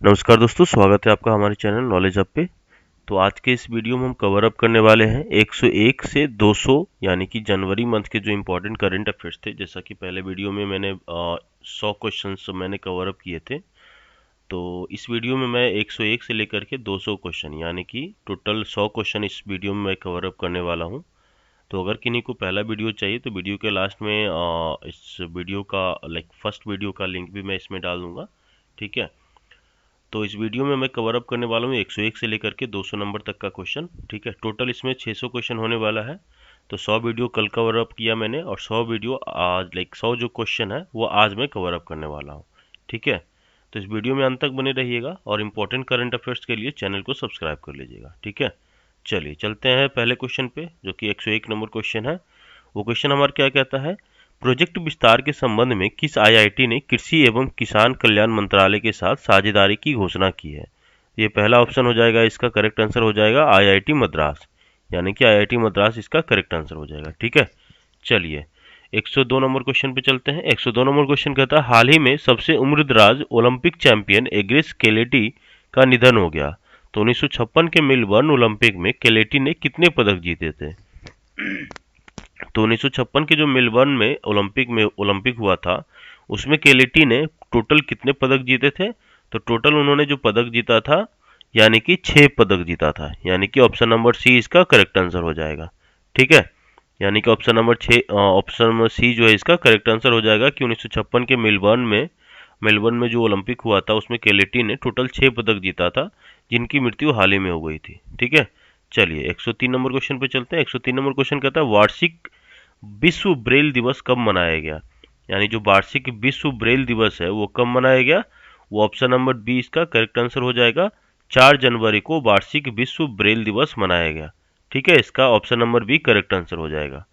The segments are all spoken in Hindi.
नमस्कार दोस्तों, स्वागत है आपका हमारे चैनल नॉलेज अप पे। तो आज के इस वीडियो में हम कवर अप करने वाले हैं 101 से 200 यानी कि जनवरी मंथ के जो इम्पोर्टेंट करंट अफेयर्स थे। जैसा कि पहले वीडियो में मैंने 100 क्वेश्चंस मैंने कवर अप किए थे, तो इस वीडियो में मैं 101 से लेकर के 200 क्वेश्चन यानी कि टोटल 100 क्वेश्चन इस वीडियो में मैं कवर अप करने वाला हूँ। तो अगर किन्हीं को पहला वीडियो चाहिए तो वीडियो के लास्ट में इस वीडियो का फर्स्ट वीडियो का लिंक भी मैं इसमें डाल दूंगा, ठीक है। तो इस वीडियो में मैं कवर अप करने वाला हूँ 101 से लेकर के 200 नंबर तक का क्वेश्चन, ठीक है। टोटल इसमें 600 क्वेश्चन होने वाला है। तो 100 वीडियो कल कवर अप किया मैंने और 100 वीडियो आज 100 जो क्वेश्चन है वो आज मैं कवर अप करने वाला हूँ, ठीक है। तो इस वीडियो में अंत तक बने रहिएगा और इम्पोर्टेंट करंट अफेयर्स के लिए चैनल को सब्सक्राइब कर लीजिएगा, ठीक है। चलिए चलते हैं पहले क्वेश्चन पे, जो कि 101 नंबर क्वेश्चन है। वो क्वेश्चन हमारा क्या कहता है, प्रोजेक्ट विस्तार के संबंध में किस आईआईटी ने कृषि एवं किसान कल्याण मंत्रालय के साथ साझेदारी की घोषणा की है। ये पहला ऑप्शन हो जाएगा, इसका करेक्ट आंसर हो जाएगा आईआईटी मद्रास, यानी कि आईआईटी मद्रास इसका करेक्ट आंसर हो जाएगा, ठीक है। चलिए 102 नंबर क्वेश्चन पे चलते हैं। 102 नंबर क्वेश्चन कहता है, हाल ही में सबसे उम्रदराज ओलंपिक चैंपियन एग्रेस केलेटी का निधन हो गया। तो 1956 के मेलबर्न ओलंपिक में केलेटी ने कितने पदक जीते थे। तो 1956 के जो मेलबर्न में ओलंपिक हुआ था, उसमें केलेटी ने टोटल कितने पदक जीते थे। तो टोटल उन्होंने जो पदक जीता था यानी कि 6 पदक जीता था, यानी कि ऑप्शन नंबर सी इसका करेक्ट आंसर हो जाएगा, ठीक है। यानी कि ऑप्शन नंबर सी जो है इसका करेक्ट आंसर हो जाएगा कि 1956 के मेलबर्न में जो ओलंपिक हुआ था उसमें केलेटी ने टोटल 6 पदक जीता था, जिनकी मृत्यु हाल ही में हो गई थी, ठीक है। चलिए 103 नंबर क्वेश्चन पे चलते हैं। 103 नंबर क्वेश्चन कहता है, वार्षिक विश्व ब्रेल दिवस कब मनाया गया। यानी जो वार्षिक विश्व ब्रेल दिवस है वो कब मनाया गया। वो ऑप्शन नंबर बी इसका करेक्ट आंसर हो जाएगा। 4 जनवरी को वार्षिक विश्व ब्रेल दिवस मनाया गया, ठीक है। इसका option number B correct answer हो जाएगा।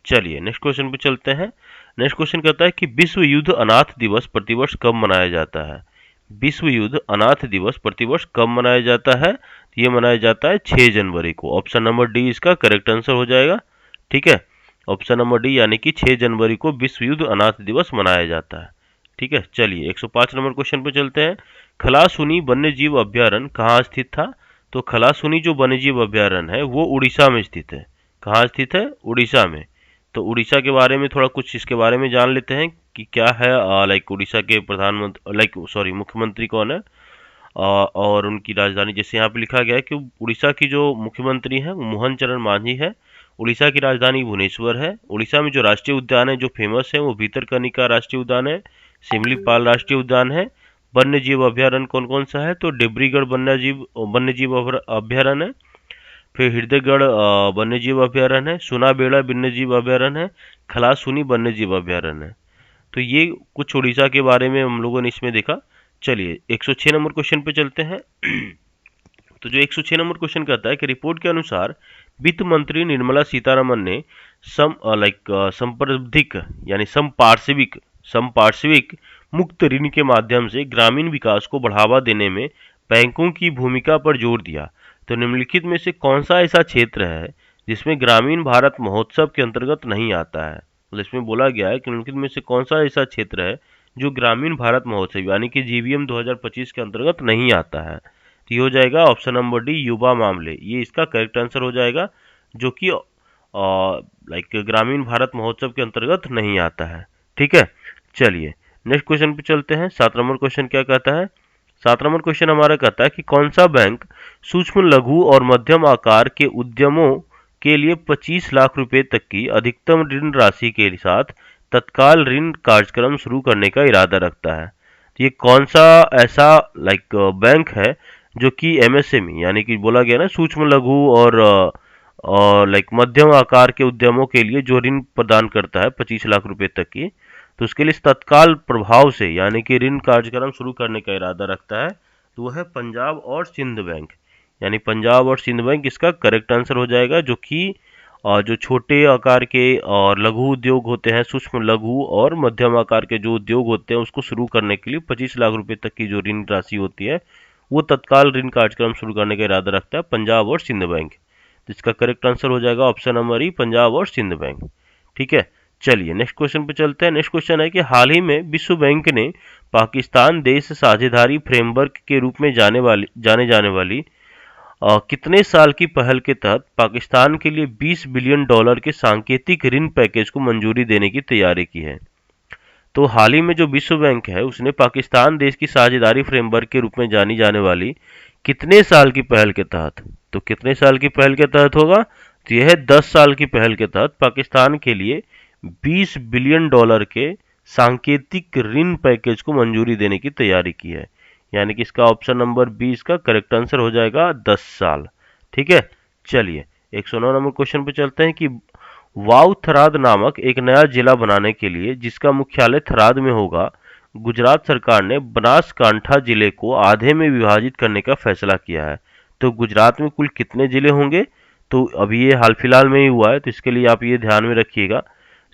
चलिए नेक्स्ट क्वेश्चन पे चलते हैं। नेक्स्ट क्वेश्चन कहता है कि विश्व युद्ध अनाथ दिवस प्रतिवर्ष कब मनाया जाता है। विश्व युद्ध अनाथ दिवस प्रतिवर्ष कब मनाया जाता है। ये मनाया जाता है 6 जनवरी को। ऑप्शन नंबर डी इसका करेक्ट आंसर हो जाएगा, ठीक है। ऑप्शन नंबर डी यानी कि 6 जनवरी को विश्व युद्ध अनाथ दिवस मनाया जाता है, ठीक है। चलिए 105 नंबर क्वेश्चन पे चलते हैं। खलासुनी वन्य जीव अभ्यारण्य कहाँ स्थित था। तो खलासुनी जो वन्य जीव अभ्यारण्य है वो उड़ीसा में स्थित है। कहाँ स्थित है, उड़ीसा में। तो उड़ीसा के बारे में थोड़ा कुछ इसके बारे में जान लेते हैं कि क्या है। उड़ीसा के प्रधानमंत्री मुख्यमंत्री कौन है और उनकी राजधानी। जैसे यहाँ पे लिखा गया है कि उड़ीसा की जो मुख्यमंत्री हैं वो मोहन चरण मांझी है। उड़ीसा की राजधानी भुवनेश्वर है। उड़ीसा में जो राष्ट्रीय उद्यान है जो फेमस है वो भीतरकनिका राष्ट्रीय उद्यान है, सिमलीपाल राष्ट्रीय उद्यान है। वन्य जीव अभ्यारण्य कौन कौन सा है, तो डिब्रूगढ़ वन्य जीव अभ्यारण्य है, फिर हृदयगढ़ वन्य जीव अभ्यारण्य है, सुनाबेड़ा वन्य जीव अभ्यारण्य है, खलासुनी वन्य जीव अभ्यारण्य है। तो ये कुछ उड़ीसा के बारे में हम लोगों ने इसमें देखा। चलिए 106 नंबर क्वेश्चन पे चलते हैं। तो जो 106 नंबर क्वेश्चन कहता है कि रिपोर्ट के अनुसार वित्त मंत्री निर्मला सीतारमन ने संपार्श्विक यानी संपार्श्विक मुक्त ऋण के माध्यम से ग्रामीण विकास को बढ़ावा देने में बैंकों की भूमिका पर जोर दिया। तो निम्नलिखित में से कौन सा ऐसा क्षेत्र है जिसमें ग्रामीण भारत महोत्सव के अंतर्गत नहीं आता है। तो इसमें बोला गया है कि निम्नलिखित में से कौन सा ऐसा क्षेत्र है जो ग्रामीण भारत महोत्सव यानी कि जीवीएम 2025 के अंतर्गत नहीं आता है। तो ये हो जाएगा ऑप्शन नंबर डी युवा मामले, ये इसका करेक्ट आंसर हो जाएगा, जो कि ग्रामीण भारत महोत्सव के अंतर्गत नहीं आता है, ठीक है। चलिए नेक्स्ट क्वेश्चन पे चलते हैं। 7 नंबर क्वेश्चन क्या कहता है। 7 नंबर क्वेश्चन हमारा कहता है कि कौन सा बैंक सूक्ष्म लघु और मध्यम आकार के उद्यमों के लिए 25 लाख रुपए तक की अधिकतम ऋण राशि के साथ तत्काल ऋण कार्यक्रम शुरू करने का इरादा रखता है। तो ये कौन सा ऐसा बैंक है जो कि एमएसएमई यानी कि बोला गया ना सूक्ष्म लघु और मध्यम आकार के उद्यमों के लिए जो ऋण प्रदान करता है 25 लाख रुपए तक की, तो उसके लिए तत्काल प्रभाव से यानी कि ऋण कार्यक्रम शुरू करने का इरादा रखता है। तो वह है पंजाब और सिंध बैंक, यानी पंजाब और सिंध बैंक इसका करेक्ट आंसर हो जाएगा, जो कि जो छोटे आकार के और लघु उद्योग होते हैं, सूक्ष्म लघु और मध्यम आकार के जो उद्योग होते हैं उसको शुरू करने के लिए 25 लाख रुपए तक की जो ऋण राशि होती है वो तत्काल ऋण कार्यक्रम शुरू करने का इरादा रखता है पंजाब और सिंध बैंक। तो इसका करेक्ट आंसर हो जाएगा ऑप्शन नंबर ई पंजाब और सिंध बैंक, ठीक है। चलिए नेक्स्ट क्वेश्चन पे चलते हैं। नेक्स्ट क्वेश्चन है कि हाल ही में विश्व बैंक ने पाकिस्तान देश साझेदारी फ्रेमवर्क के रूप में जाने जाने वाली कितने साल की पहल के तहत पाकिस्तान के लिए 20 बिलियन डॉलर के सांकेतिक ऋण पैकेज को मंजूरी देने की तैयारी की है। तो हाल ही में जो विश्व बैंक है उसने पाकिस्तान देश की साझेदारी फ्रेमवर्क के रूप में जानी जाने वाली कितने साल की पहल के तहत, तो कितने साल की पहल के तहत होगा, तो यह 10 साल की पहल के तहत पाकिस्तान के लिए 20 बिलियन डॉलर के सांकेतिक ऋण पैकेज को मंजूरी देने की तैयारी की है। यानी कि इसका ऑप्शन नंबर 20 का करेक्ट आंसर हो जाएगा 10 साल। ठीक है, चलिए 109 नंबर क्वेश्चन पे चलते हैं कि वाव थराद नामक एक नया जिला बनाने के लिए जिसका मुख्यालय थराद में होगा, गुजरात सरकार ने बनासकांठा जिले को आधे में विभाजित करने का फैसला किया है। तो गुजरात में कुल कितने जिले होंगे, तो अभी ये हाल फिलहाल में ही हुआ है, तो इसके लिए आप ये ध्यान में रखिएगा।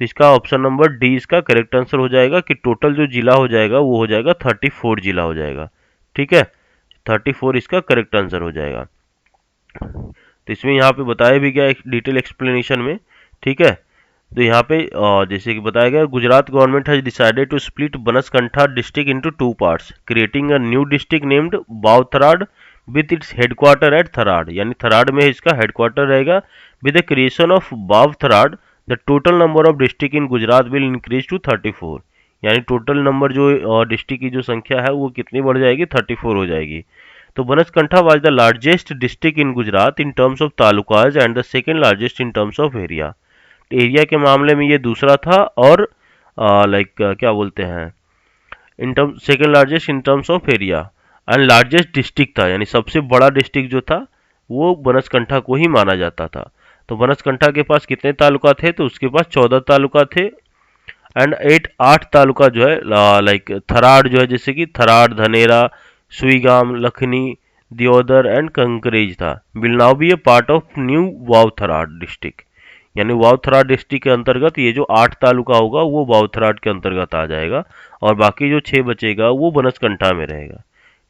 तो इसका ऑप्शन नंबर डी इसका करेक्ट आंसर हो जाएगा कि टोटल जो जिला हो जाएगा वो हो जाएगा 34 जिला हो जाएगा। ठीक है, 34 इसका करेक्ट आंसर हो जाएगा। तो इसमें यहाँ पे बताया भी गया एक डिटेल एक्सप्लेनेशन में। ठीक है, तो यहाँ पे जैसे कि बताया गया, Gujarat government has decided to split Banaskantha district into 2 parts creating a new district named Vavtharad with its headquarter at Tharad. यानी थराड में इसका हेडक्वार्टर रहेगा। With the creation of Vavtharad the total number of district in Gujarat will increase to 34। यानी टोटल नंबर जो डिस्ट्रिक्ट की जो संख्या है वो कितनी बढ़ जाएगी, 34 हो जाएगी। तो Banaskantha was the largest district in Gujarat in terms of talukas and the second largest in terms of area. Area के मामले में ये दूसरा था और क्या बोलते हैं, in term second largest in terms of area and largest district था। यानी सबसे बड़ा डिस्ट्रिक्ट जो था वो बनासकांठा को ही माना जाता था। तो बनासकांठा के पास कितने तालुका थे, तो उसके पास 14 तालुका थे एंड 8 तालुका जो है थराड जो है, जैसे कि थराड, धनेरा, सुईगाम, लखनी, दियोदर एंड कंकरेज था। Will now be a part of new Vavtharad district. यानी वावथराड डिस्ट्रिक्ट के अंतर्गत ये जो 8 तालुका होगा वो वावथराड के अंतर्गत आ जाएगा और बाकी जो 6 बचेगा वो बनासकांठा में रहेगा।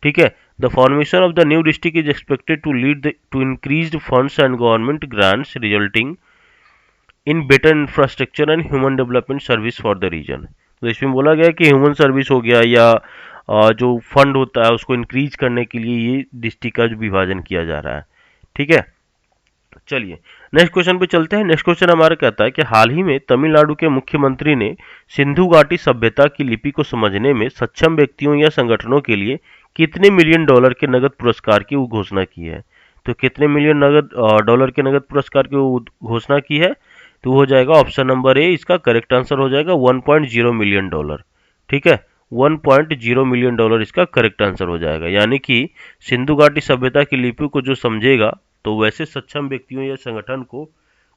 ठीक है, the formation of the new district is expected to lead to increased funds and government grants resulting in better infrastructure and human development service for the region. तो इसमें बोला गया कि ह्यूमन सर्विस हो गया या जो फंड होता है उसको इंक्रीज करने के लिए ये डिस्ट्रिक्ट का जो विभाजन किया जा रहा है। ठीक है, चलिए नेक्स्ट क्वेश्चन पे चलते हैं। नेक्स्ट क्वेश्चन हमारा कहता है कि हाल ही में तमिलनाडु के मुख्यमंत्री ने सिंधु घाटी सभ्यता की लिपि को समझने में सक्षम व्यक्तियों या संगठनों के लिए कितने मिलियन डॉलर के नगद पुरस्कार की घोषणा की है। तो कितने मिलियन डॉलर के नगद पुरस्कार की घोषणा की है, तो हो जाएगा ऑप्शन नंबर ए इसका करेक्ट आंसर हो जाएगा 1.0 मिलियन डॉलर। ठीक है, 1.0 मिलियन डॉलर इसका करेक्ट आंसर हो जाएगा। यानी कि सिंधु घाटी सभ्यता की लिपि को जो समझेगा तो वैसे सक्षम व्यक्तियों या संगठन को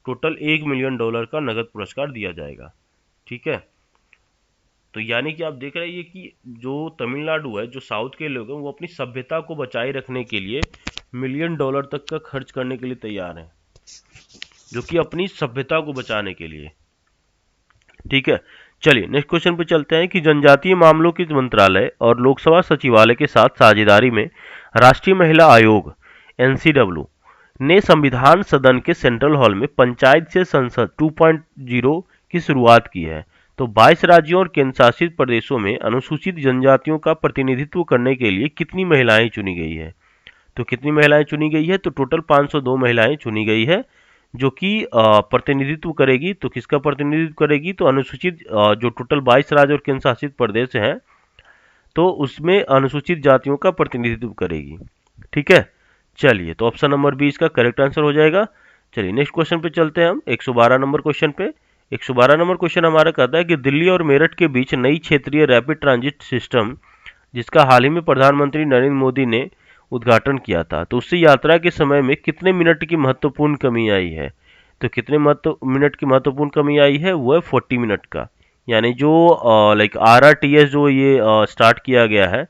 टोटल 1 मिलियन डॉलर का नगद पुरस्कार दिया जाएगा। ठीक है, तो यानी कि आप देख रहे हैं कि जो तमिलनाडु है, जो साउथ के लोग हैं, वो अपनी सभ्यता को बचाए रखने के लिए मिलियन डॉलर तक का खर्च करने के लिए तैयार हैं, जो कि अपनी सभ्यता को बचाने के लिए। ठीक है, चलिए नेक्स्ट क्वेश्चन पे चलते हैं कि जनजातीय मामलों के मंत्रालय और लोकसभा सचिवालय के साथ साझेदारी में राष्ट्रीय महिला आयोग NCW ने संविधान सदन के सेंट्रल हॉल में पंचायत से संसद 2.0 की शुरुआत की है। तो 22 राज्यों और केंद्रशासित प्रदेशों में अनुसूचित जनजातियों का प्रतिनिधित्व करने के लिए कितनी महिलाएं चुनी गई है। तो कितनी महिलाएं चुनी गई है, तो टोटल 502 महिलाएं चुनी गई है जो कि प्रतिनिधित्व करेगी। तो किसका प्रतिनिधित्व करेगी, तो अनुसूचित जो टोटल 22 राज्य और केंद्र शासित प्रदेश हैं तो उसमें अनुसूचित जातियों का प्रतिनिधित्व करेगी। ठीक है, चलिए तो ऑप्शन नंबर बी इसका करेक्ट आंसर हो जाएगा। चलिए नेक्स्ट क्वेश्चन पे चलते हैं हम 112 नंबर क्वेश्चन पे। 112 नंबर क्वेश्चन हमारा कहता है कि दिल्ली और मेरठ के बीच नई क्षेत्रीय रैपिड ट्रांजिट सिस्टम जिसका हाल ही में प्रधानमंत्री नरेंद्र मोदी ने उद्घाटन किया था, तो उससे यात्रा के समय में कितने मिनट की महत्वपूर्ण कमी आई है। तो कितने मिनट की महत्वपूर्ण कमी आई है, वो है 40 मिनट का। यानी जो RRTS जो ये स्टार्ट किया गया है,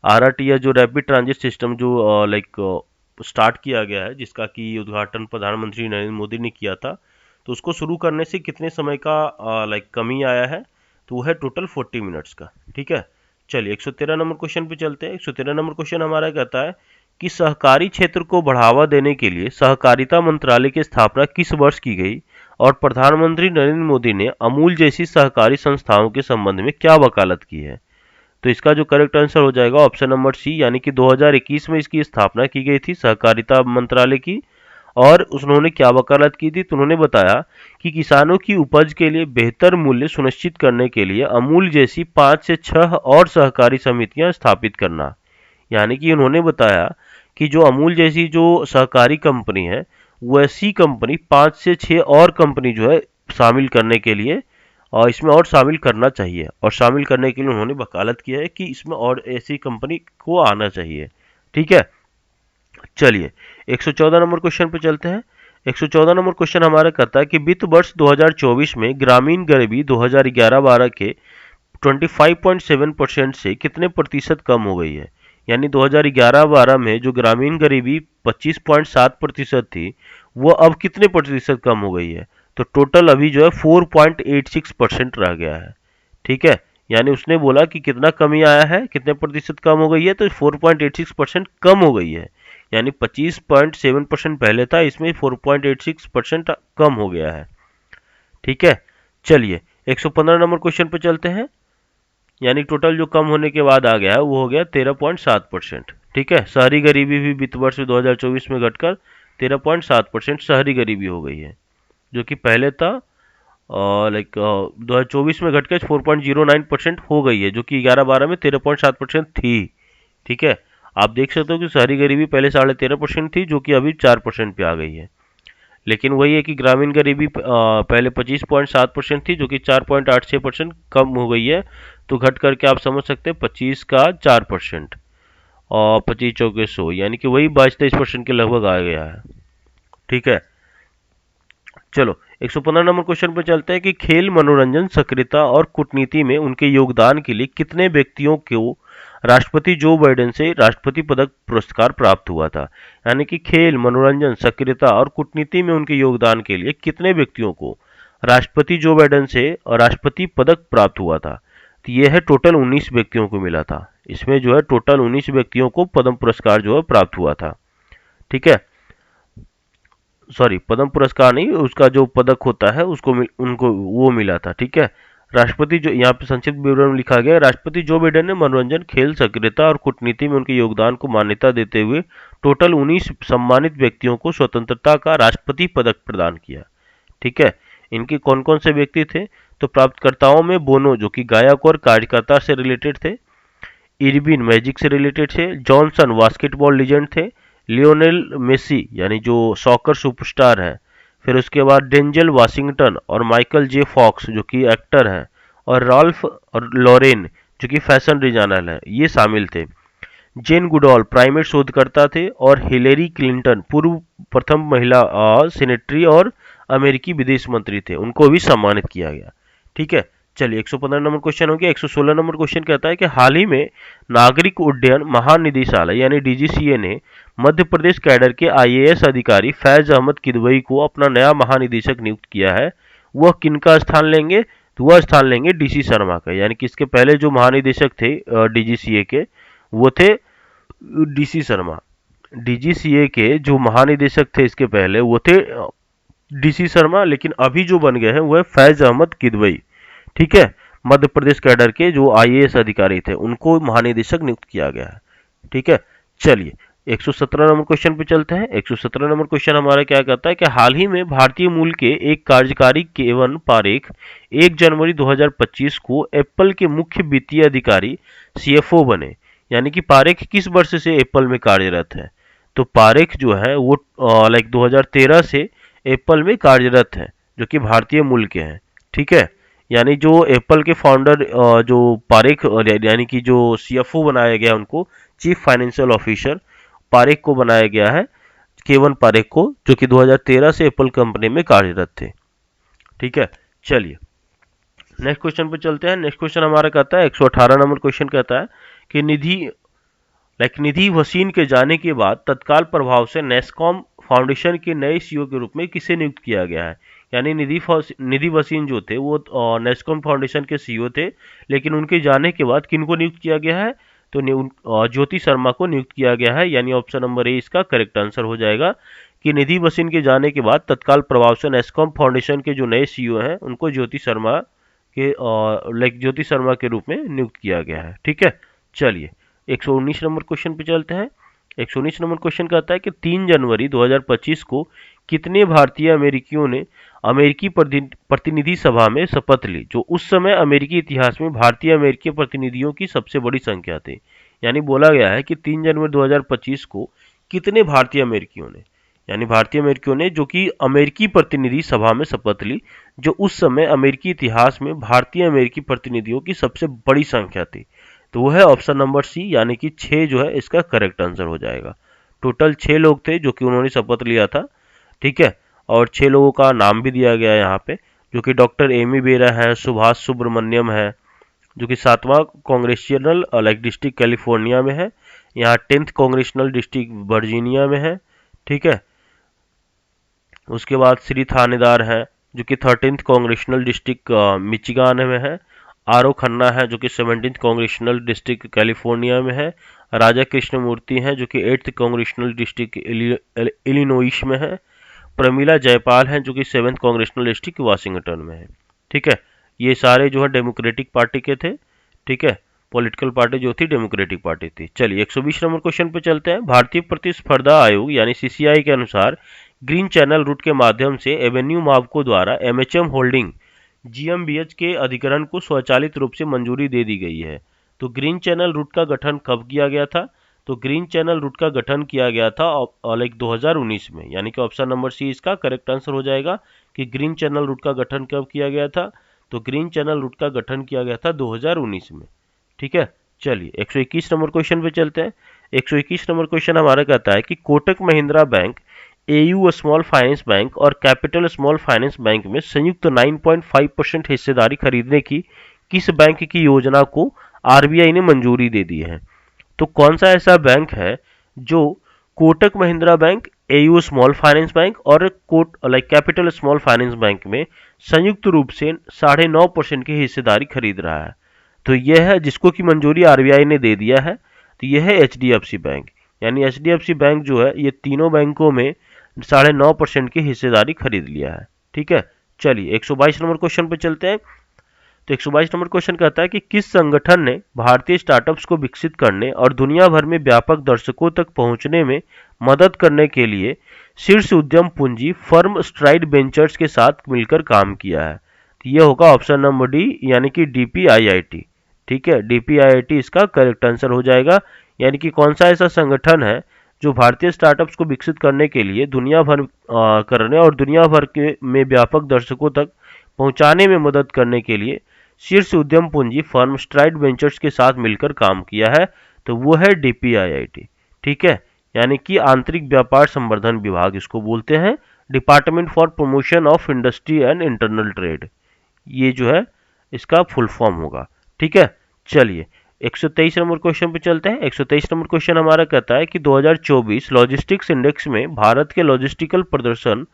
RRTS जो रैपिड ट्रांजिट सिस्टम जो स्टार्ट किया गया है, जिसका कि उद्घाटन प्रधानमंत्री नरेंद्र मोदी ने किया था, तो उसको शुरू करने से कितने समय का कमी आया है, तो वो है टोटल 40 मिनट्स का। ठीक है, चलिए 113 नंबर क्वेश्चन पे चलते हैं। 113 नंबर क्वेश्चन हमारा कहता है कि सहकारी क्षेत्र को बढ़ावा देने के लिए सहकारिता मंत्रालय की स्थापना किस वर्ष की गई और प्रधानमंत्री नरेंद्र मोदी ने अमूल जैसी सहकारी संस्थाओं के संबंध में क्या वकालत की है। तो इसका जो करेक्ट आंसर हो जाएगा ऑप्शन नंबर सी, यानी कि 2021 में इसकी स्थापना की गई थी सहकारिता मंत्रालय की। और उन्होंने क्या वकालत की थी, तो उन्होंने बताया कि किसानों की उपज के लिए बेहतर मूल्य सुनिश्चित करने के लिए अमूल जैसी 5 से 6 और सहकारी समितियां स्थापित करना। यानी कि उन्होंने बताया कि जो अमूल जैसी जो सहकारी कंपनी है, वैसी कंपनी 5 से 6 और कंपनी जो है शामिल करने के लिए, और इसमें और शामिल करना चाहिए, और शामिल करने के लिए उन्होंने वकालत किया है कि इसमें और ऐसी कंपनी को आना चाहिए। ठीक है, चलिए 114 नंबर क्वेश्चन पे चलते हैं। 114 नंबर क्वेश्चन हमारा कहता है कि वित्त वर्ष 2024 में ग्रामीण गरीबी 2011-12 के 25.7% से कितने प्रतिशत कम हो गई है। यानी 2011-12 में जो ग्रामीण गरीबी 25.7% थी, वो अब कितने प्रतिशत कम हो गई है। तो टोटल अभी जो है 4.86% रह गया है। ठीक है, यानी उसने बोला कि कितना कमी आया है, कितने प्रतिशत कम हो गई है, तो 4.86% कम हो गई है। यानी 25.7% पहले था, इसमें 4.86% कम हो गया है। ठीक है, चलिए 115 नंबर क्वेश्चन पे चलते हैं। यानी टोटल जो कम होने के बाद आ गया है वो हो गया 13.7%। ठीक है, शहरी गरीबी भी वित्त वर्ष 2024 में घटकर 13.7% शहरी गरीबी हो गई है, जो कि पहले था 2024 में घटकर 4.09% हो गई है, जो कि 11-12 में 13.7% थी। ठीक है, आप देख सकते हो कि शहरी गरीबी पहले 13.5% थी, जो कि अभी 4% पे आ गई है। लेकिन वही है कि ग्रामीण गरीबी पहले 25.7% थी, जो कि 4.86% कम हो गई है। तो घट करके आप समझ सकते हैं 25 का 4%, और 25 चौके 100, यानी कि वही 22-23% के लगभग आ गया है। ठीक है, चलो 115 नंबर क्वेश्चन पर चलते हैं कि खेल, मनोरंजन, सक्रियता और कूटनीति में उनके योगदान के लिए कितने व्यक्तियों को राष्ट्रपति जो बाइडेन से राष्ट्रपति पदक पुरस्कार प्राप्त हुआ था। यानी कि खेल, मनोरंजन, सक्रियता और कूटनीति में उनके योगदान के लिए कितने व्यक्तियों को राष्ट्रपति जो बाइडेन से राष्ट्रपति पदक प्राप्त हुआ था। तो यह है टोटल 19 व्यक्तियों को मिला था। इसमें जो है टोटल 19 व्यक्तियों को पद्म पुरस्कार जो है प्राप्त हुआ था। ठीक है, सॉरी, पद्म पुरस्कार नहीं, उसका जो पदक होता है उसको उनको वो मिला था। ठीक है, राष्ट्रपति जो यहाँ पे संक्षिप्त विवरण लिखा गया है, राष्ट्रपति जो बाइडेन ने मनोरंजन, खेल, सक्रियता और कूटनीति में उनके योगदान को मान्यता देते हुए टोटल 19 सम्मानित व्यक्तियों को स्वतंत्रता का राष्ट्रपति पदक प्रदान किया। ठीक है, इनके कौन कौन से व्यक्ति थे, तो प्राप्तकर्ताओं में बोनो जो कि गायक और कार्यकर्ता से रिलेटेड थे, इरविन मैजिक से रिलेटेड थे, जॉनसन बास्केटबॉल लीजेंड थे, लियोनेल मेसी यानी जो सॉकर सुपरस्टार है, फिर उसके बाद डेंजल वाशिंगटन और माइकल जे फॉक्स जो कि एक्टर हैं, और राल्फ और लॉरेन जो कि फैशन डिजाइनर है, ये शामिल थे। जेन गुडॉल प्राइमेट शोधकर्ता थे, और हिलेरी क्लिंटन पूर्व प्रथम महिला सेनेटरी और अमेरिकी विदेश मंत्री थे, उनको भी सम्मानित किया गया। ठीक है, चलिए 115 नंबर क्वेश्चन हो गया। 116 नंबर क्वेश्चन कहता है कि हाल ही में नागरिक उड्डयन महानिदेशालय यानी डीजीसीए ने मध्य प्रदेश कैडर के आईएएस अधिकारी फैज अहमद किदवई को अपना नया महानिदेशक नियुक्त किया है। वह किनका स्थान लेंगे, तो वह स्थान लेंगे डीसी शर्मा का। यानी कि इसके पहले जो महानिदेशक थे डीजीसीए के, वो थे डीसी शर्मा। डीजीसीए के जो महानिदेशक थे इसके पहले वो थे डीसी शर्मा, लेकिन अभी जो बन गए हैं वो है फैज अहमद किदवई। ठीक है, मध्य प्रदेश कैडर के जो आईएएस अधिकारी थे उनको महानिदेशक नियुक्त किया गया है। ठीक है, चलिए 117 नंबर क्वेश्चन पे चलते हैं। 117 नंबर क्वेश्चन हमारा क्या कहता है कि हाल ही में भारतीय मूल के एक कार्यकारी केवन पारेख 1 जनवरी 2025 को एप्पल के मुख्य वित्तीय अधिकारी सीएफओ बने। यानी कि पारेख किस वर्ष से एप्पल में कार्यरत है, तो पारेख जो है वो 2013 से एप्पल में कार्यरत है, जो कि भारतीय मूल के हैं। ठीक है, यानी जो एप्पल के फाउंडर जो पारेख यानी कि जो सीएफओ बनाया गया उनको चीफ फाइनेंशियल ऑफिसर पारेख को बनाया गया है, केवन पारेख को, जो कि 2013 से एप्पल कंपनी में कार्यरत थे। ठीक है, चलिए नेक्स्ट क्वेश्चन पे चलते हैं। नेक्स्ट क्वेश्चन हमारा कहता है 118 नंबर क्वेश्चन कहता है कि निधि भसीन के जाने के बाद तत्काल प्रभाव से नेस्कॉम फाउंडेशन के नए सीईओ के रूप में किसे नियुक्त किया गया है। यानी निधि भसीन जो थे वो नेस्कॉम फाउंडेशन के सीईओ थे, लेकिन उनके जाने के बाद किनको नियुक्त किया गया है, तो ज्योति शर्मा को नियुक्त किया गया है। यानी ऑप्शन नंबर ए इसका करेक्ट आंसर हो जाएगा कि निधि भसीन के जाने के बाद तत्काल प्रभाव से नेस्कॉम फाउंडेशन के जो नए सीईओ हैं उनको ज्योति शर्मा के लाइक ज्योति शर्मा के रूप में नियुक्त किया गया है। ठीक है, चलिए 119 नंबर क्वेश्चन पे चलते हैं। 119 नंबर क्वेश्चन कहता है कि 3 जनवरी 2025 को कितने भारतीय अमेरिकियों ने अमेरिकी प्रतिनिधि सभा में शपथ ली, जो उस समय अमेरिकी इतिहास में भारतीय अमेरिकी प्रतिनिधियों की सबसे बड़ी संख्या थी। यानी बोला गया है कि 3 जनवरी 2025 को कितने भारतीय अमेरिकियों ने, यानी भारतीय अमेरिकियों ने जो कि अमेरिकी प्रतिनिधि सभा में शपथ ली, जो उस समय अमेरिकी इतिहास में भारतीय अमेरिकी प्रतिनिधियों की सबसे बड़ी संख्या थी। तो वो है ऑप्शन नंबर सी, यानी कि 6 जो है इसका करेक्ट आंसर हो जाएगा। टोटल 6 लोग थे जो कि उन्होंने शपथ लिया था। ठीक है, और 6 लोगों का नाम भी दिया गया है यहाँ पे, जो कि डॉक्टर एमी बेरा है, सुभाष सुब्रमण्यम है, जो कि 7वां कांग्रेसियल लाइक डिस्ट्रिक्ट कैलिफोर्निया में है, यहाँ 10th कांग्रेशनल डिस्ट्रिक्ट वर्जीनिया में है। ठीक है, उसके बाद श्री थानेदार है जो कि 13th कांग्रेशनल डिस्ट्रिक्ट मिचिगान में है। आर ओ खन्ना है जो कि 17th कांग्रेशनल डिस्ट्रिक्ट कैलिफोर्निया में है। राजा कृष्णमूर्ति हैं जो कि 8th कांग्रेशनल डिस्ट्रिक्ट इलिनोइस में है। प्रमिला जयपाल हैं जो कि 7th कांग्रेशनल डिस्ट्रिक्ट वाशिंगटन में है। ठीक है, ये सारे जो है डेमोक्रेटिक पार्टी के थे। ठीक है, पॉलिटिकल पार्टी जो थी डेमोक्रेटिक पार्टी थी। चलिए 120 नंबर क्वेश्चन पे चलते हैं। भारतीय प्रतिस्पर्धा आयोग यानी सीसीआई के अनुसार ग्रीन चैनल रूट के माध्यम से एवेन्यू मावको द्वारा एमएचएम होल्डिंग जीएमबीएच के अधिग्रहण को स्वचालित रूप से मंजूरी दे दी गई है। तो ग्रीन चैनल रूट का गठन कब किया गया था? तो ग्रीन चैनल रूट का गठन किया गया था लाइक 2019 में, यानी कि ऑप्शन नंबर सी इसका करेक्ट आंसर हो जाएगा कि ग्रीन चैनल रूट का गठन कब किया गया था। तो ग्रीन चैनल रूट का गठन किया गया था 2019 में। ठीक है, चलिए 121 नंबर क्वेश्चन पे चलते हैं। 121 नंबर क्वेश्चन हमारा कहता है कि Kotak Mahindra bank, AU small finance bank और कैपिटल स्मॉल फाइनेंस बैंक में संयुक्त 9.5% हिस्सेदारी खरीदने की किस बैंक की योजना को आरबीआई ने मंजूरी दे दी है? तो कौन सा ऐसा बैंक है जो Kotak Mahindra bank, AU small finance bank और कैपिटल स्मॉल फाइनेंस बैंक में संयुक्त रूप से 9.5% की हिस्सेदारी खरीद रहा है? तो यह है जिसको की मंजूरी आरबीआई ने दे दिया है। तो यह है एचडीएफसी बैंक, यानी एचडीएफसी बैंक जो है ये तीनों बैंकों में 9.5% की हिस्सेदारी खरीद लिया है। ठीक है, चलिए 122 नंबर क्वेश्चन पे चलते हैं। तो 122 नंबर क्वेश्चन कहता है कि किस संगठन ने भारतीय स्टार्टअप्स को विकसित करने और दुनिया भर में व्यापक दर्शकों तक पहुंचने में मदद करने के लिए शीर्ष उद्यम पूंजी फर्म स्ट्राइड वेंचर्स के साथ मिलकर काम किया है? तो यह होगा ऑप्शन नंबर डी, यानी कि डीपीआईआईटी। ठीक है, डीपीआईआईटी इसका करेक्ट आंसर हो जाएगा। यानी कि कौन सा ऐसा संगठन है जो भारतीय स्टार्टअप्स को विकसित करने के लिए दुनिया भर करने और दुनिया भर के में व्यापक दर्शकों तक पहुंचाने में मदद करने के लिए शीर्ष उद्यम पूंजी फर्म स्ट्राइड वेंचर्स के साथ मिलकर काम किया है? तो वो है डीपीआईआईटी। ठीक है, यानी कि आंतरिक व्यापार संवर्धन विभाग इसको बोलते हैं, department for promotion of industry and internal trade, ये जो है इसका फुल फॉर्म होगा। ठीक है, चलिए 123 नंबर क्वेश्चन पे चलते हैं। 123 नंबर क्वेश्चन हमारा कहता है कि 2024 लॉजिस्टिक्स इंडेक्स में भारत के लॉजिस्टिकल प्रदर्शन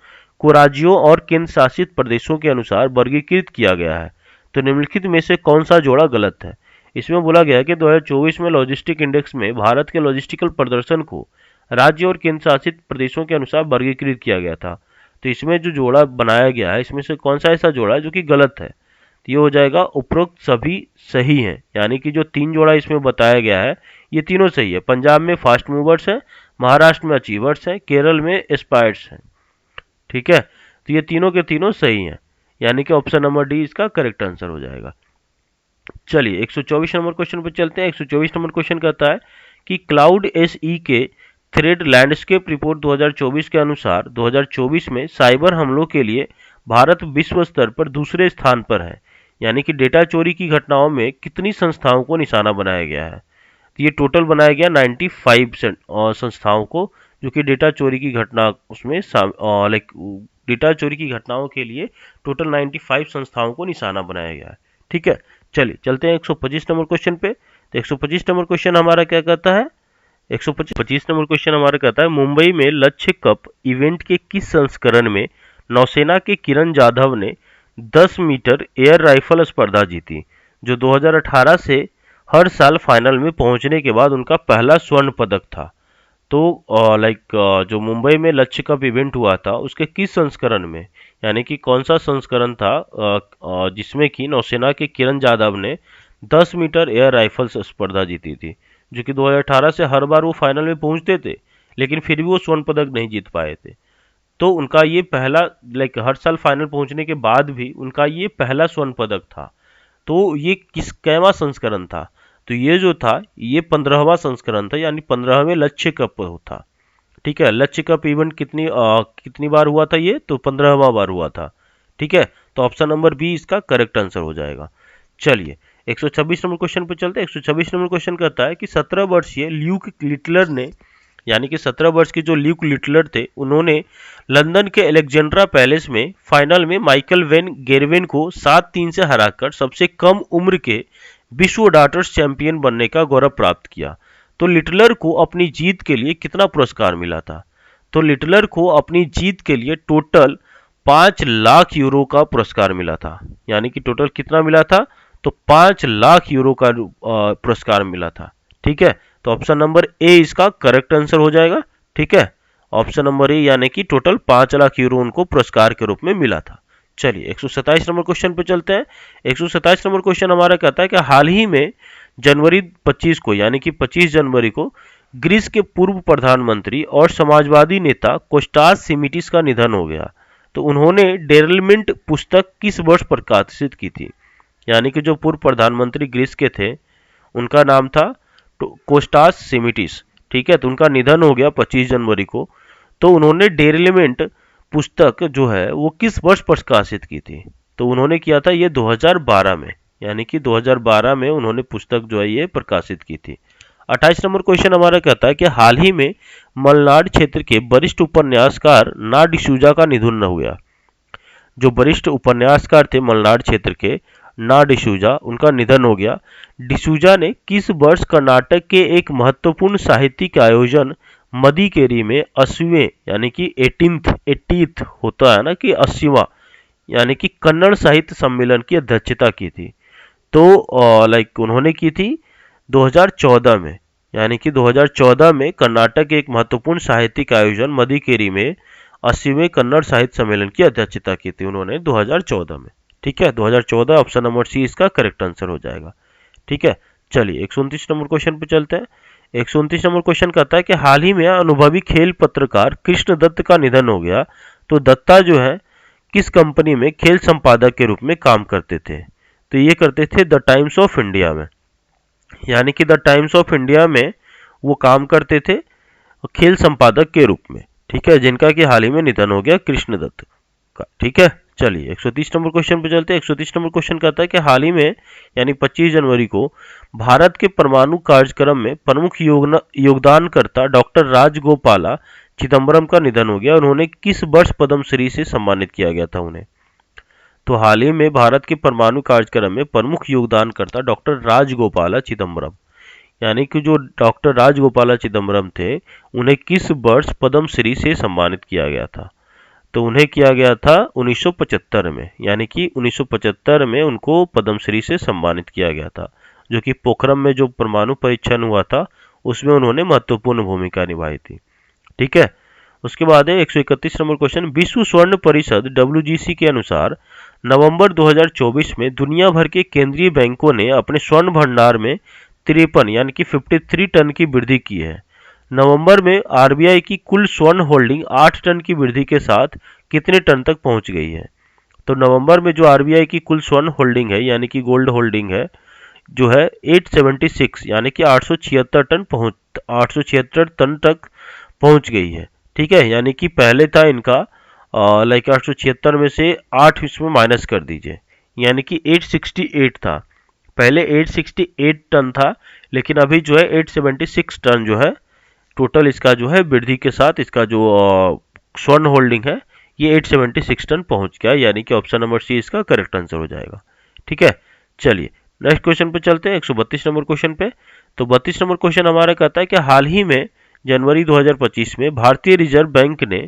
को राज्यों और केंद्र शासित प्रदेशों के अनुसार वर्गीकृत किया गया है। तो निम्नलिखित में से कौन सा जोड़ा गलत है? इसमें बोला गया है कि 2024 में लॉजिस्टिक इंडेक्स में भारत के लॉजिस्टिकल प्रदर्शन को राज्य और केंद्र शासित प्रदेशों के अनुसार वर्गीकृत किया गया था। तो इसमें जो जोड़ा बनाया गया है इसमें से कौन सा ऐसा जोड़ा है जो कि गलत है? तो ये हो जाएगा उपरोक्त सभी सही हैं, यानी कि जो 3 जोड़ा इसमें बताया गया है ये तीनों सही है। पंजाब में फास्ट मूवर्स है, महाराष्ट्र में अचीवर्स है, केरल में एस्पायर्स है। ठीक है, तो ये तीनों के तीनों सही हैं, यानी कि ऑप्शन नंबर डी इसका करेक्ट आंसर हो जाएगा। चलिए 124 नंबर क्वेश्चन पर चलते हैं। 124 नंबर क्वेश्चन कहता है कि क्लाउड एसई के थ्रेड लैंडस्केप रिपोर्ट 2024 के अनुसार 2024 में साइबर हमलों के लिए भारत विश्व स्तर पर दूसरे स्थान पर है, यानी कि डेटा चोरी की घटनाओं में कितनी संस्थाओं को निशाना बनाया गया है? तो ये टोटल बनाया गया 95 संस्थाओं को, जो कि डेटा चोरी की घटना उसमें लाइक डेटा चोरी की घटनाओं के लिए टोटल 95 संस्थाओं को निशाना बनाया गया है। ठीक है, चलिए चलते हैं 125 नंबर क्वेश्चन पे। तो 125 नंबर क्वेश्चन हमारा क्या कहता है? 125 नंबर क्वेश्चन हमारा कहता है मुंबई में लक्ष्य कप इवेंट के किस संस्करण में नौसेना के किरण जाधव ने 10 मीटर एयर राइफल स्पर्धा जीती, जो 2018 से हर साल फाइनल में पहुंचने के बाद उनका पहला स्वर्ण पदक था? तो जो मुंबई में लक्ष्य कप इवेंट हुआ था उसके किस संस्करण में, यानी कि कौन सा संस्करण था जिसमें कि नौसेना के किरण जाधव ने 10 मीटर एयर राइफल स्पर्धा जीती थी, जो कि 2018 से हर बार वो फाइनल में पहुंचते थे, लेकिन फिर भी वो स्वर्ण पदक नहीं जीत पाए थे। तो उनका ये पहला, हर साल फाइनल पहुंचने के बाद भी उनका ये पहला स्वर्ण पदक था। तो ये किस कैवा संस्करण था, तो ये जो था ये 15वां संस्करण था, यानी 15वें लक्ष्य कप था। ठीक है, लक्ष्य कप इवेंट कितनी बार हुआ था, ये तो 15वां बार हुआ था। ठीक है, तो ऑप्शन नंबर बी इसका करेक्ट आंसर हो जाएगा। चलिए 126 नंबर क्वेश्चन पे चलते हैं। 126 नंबर क्वेश्चन कहता है कि 17 वर्षीय ल्यूक लिटलर ने, यानी कि 17 वर्ष के जो ल्यूक लिटलर थे, उन्होंने लंदन के एलेक्जेंड्रा पैलेस में फाइनल में माइकल वेन गेरवेन को 7-3 से हराकर सबसे कम उम्र के विश्व डार्टर्स चैंपियन बनने का गौरव प्राप्त किया। तो लिटलर को अपनी जीत के लिए कितना पुरस्कार मिला था, तो लिटलर को अपनी जीत के लिए टोटल 5 लाख यूरो का पुरस्कार मिला था, यानी कि टोटल कितना मिला था, तो 5 लाख यूरो का पुरस्कार मिला था। ठीक है, तो ऑप्शन नंबर ए इसका करेक्ट आंसर हो जाएगा। ठीक है, ऑप्शन नंबर ए, यानी कि टोटल 5 लाख यूरो उनको पुरस्कार के रूप में मिला था। चलिए 127 नंबर क्वेश्चन पे चलते हैं। 127 नंबर क्वेश्चन हमारा कहता है कि हाल ही में जनवरी 25 को, यानी कि 25 जनवरी को ग्रीस के पूर्व प्रधानमंत्री और समाजवादी नेता कोस्टास सिमिटिस का निधन हो गया। तो उन्होंने डेरलमेंट पुस्तक किस वर्ष प्रकाशित की थी, यानी कि जो पूर्व प्रधानमंत्री ग्रीस के थे उनका नाम था कोस्टास सिमिटिस। ठीक है, तो उनका निधन हो गया 25 जनवरी को। तो उन्होंने डेरलमेंट पुस्तक जो है वो किस वर्ष प्रकाशित की थी, तो उन्होंने किया था ये 2012 में, यानी कि 2012 में उन्होंने पुस्तक जो है ये प्रकाशित की थी। 28 नंबर क्वेश्चन हमारा कहता है कि हाल ही में मलनाड क्षेत्र के वरिष्ठ उपन्यासकार ना डिसूजा का निधन हुआ। जो वरिष्ठ उपन्यासकार थे मलनाड क्षेत्र के ना डिसूजा, उनका निधन हो गया। डिसूजा ने किस वर्ष कर्नाटक के एक महत्वपूर्ण साहित्यिक आयोजन मदिकेरी में 80वें, यानी कि 80th होता है ना कि 80वां, यानी कि कन्नड़ साहित्य सम्मेलन की अध्यक्षता की थी। तो उन्होंने की थी 2014 में, यानी कि 2014 में कर्नाटक के एक महत्वपूर्ण साहित्यिक आयोजन मदिकेरी में 80वें कन्नड़ साहित्य सम्मेलन की अध्यक्षता की थी उन्होंने 2014 में। ठीक है, 2014 ऑप्शन नंबर सी इसका करेक्ट आंसर हो जाएगा। ठीक है, चलिए 129 नंबर क्वेश्चन पे चलते हैं। 129 नंबर क्वेश्चन कहता है कि हाल ही में अनुभवी खेल पत्रकार कृष्ण दत्त का निधन हो गया। तो दत्ता जो है किस कंपनी में खेल संपादक के रूप में काम करते थे, तो ये करते थे द टाइम्स ऑफ इंडिया में, यानी कि द टाइम्स ऑफ इंडिया में वो काम करते थे खेल संपादक के रूप में। ठीक है, जिनका कि हाल ही में निधन हो गया कृष्ण दत्त का। ठीक है, चलिए 130 नंबर क्वेश्चन पे चलते हैं। 130 नंबर क्वेश्चन कहता है कि हाल ही में यानी 25 जनवरी को भारत के परमाणु कार्यक्रम में प्रमुख योगदानकर्ता डॉक्टर राजगोपाला चिदम्बरम का निधन हो गया। उन्होंने किस वर्ष पद्मश्री से सम्मानित किया गया था उन्हें, तो हाल ही में भारत के परमाणु कार्यक्रम में प्रमुख योगदानकर्ता डॉक्टर राजगोपाला चिदम्बरम, यानी कि जो डॉक्टर राजगोपाला चिदम्बरम थे उन्हें किस वर्ष पद्मश्री से सम्मानित किया गया था, तो उन्हें किया गया था 1975 में, यानी कि 1975 में उनको पद्मश्री से सम्मानित किया गया था, जो कि पोखरम में जो परमाणु परीक्षण हुआ था उसमें उन्होंने महत्वपूर्ण भूमिका निभाई थी। ठीक है, उसके बाद है 131 नंबर क्वेश्चन। विश्व स्वर्ण परिषद WGC के अनुसार नवंबर 2024 में दुनिया भर के केंद्रीय बैंकों ने अपने स्वर्ण भंडार में 53 यानी कि 53 टन की वृद्धि की है। नवंबर में RBI की कुल स्वर्ण होल्डिंग 8 टन की वृद्धि के साथ कितने टन तक पहुंच गई है, तो नवंबर में जो RBI की कुल स्वर्ण होल्डिंग है यानी कि गोल्ड होल्डिंग है जो है 876 यानी कि 876 टन तक पहुंच गई है। ठीक है, यानी कि पहले था इनका 876 में से 8 इसमें माइनस कर दीजिए, यानी कि 868 था, पहले 868 टन था, लेकिन अभी जो है 876 टन जो है टोटल इसका जो है वृद्धि के साथ इसका जो स्वर्ण होल्डिंग है ये 876 टन पहुंच गया, यानी कि ऑप्शन नंबर सी इसका करेक्ट आंसर हो जाएगा। ठीक है, चलिए नेक्स्ट क्वेश्चन पे चलते हैं 132 नंबर क्वेश्चन पे। तो 32 नंबर क्वेश्चन हमारा कहता है कि हाल ही में जनवरी 2025 में भारतीय रिजर्व बैंक ने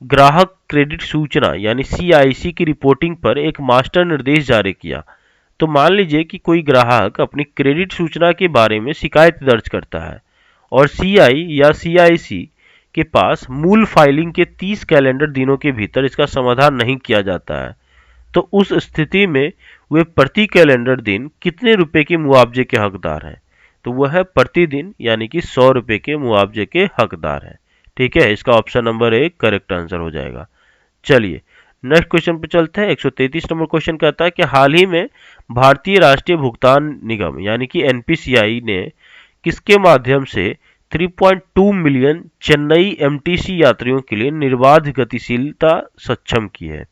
ग्राहक क्रेडिट सूचना यानी CIC की रिपोर्टिंग पर एक मास्टर निर्देश जारी किया। तो मान लीजिए कि कोई ग्राहक अपनी क्रेडिट सूचना के बारे में शिकायत दर्ज करता है और सीआई या सीआईसी के पास मूल फाइलिंग के 30 कैलेंडर दिनों के भीतर इसका समाधान नहीं किया जाता है, तो उस स्थिति में वे प्रति कैलेंडर दिन कितने रुपए के मुआवजे के हकदार हैं? तो वह है प्रतिदिन यानी कि 100 रुपए के मुआवजे के हकदार हैं। ठीक है, इसका option number A correct answer हो जाएगा। चलिए नेक्स्ट क्वेश्चन पे चलते हैं। 133 नंबर क्वेश्चन कहता है कि हाल ही में भारतीय राष्ट्रीय भुगतान निगम यानी कि एनपीसीआई ने किसके माध्यम से 3.2 मिलियन चेन्नई एमटीसी यात्रियों के लिए निर्बाध गतिशीलता सक्षम की है?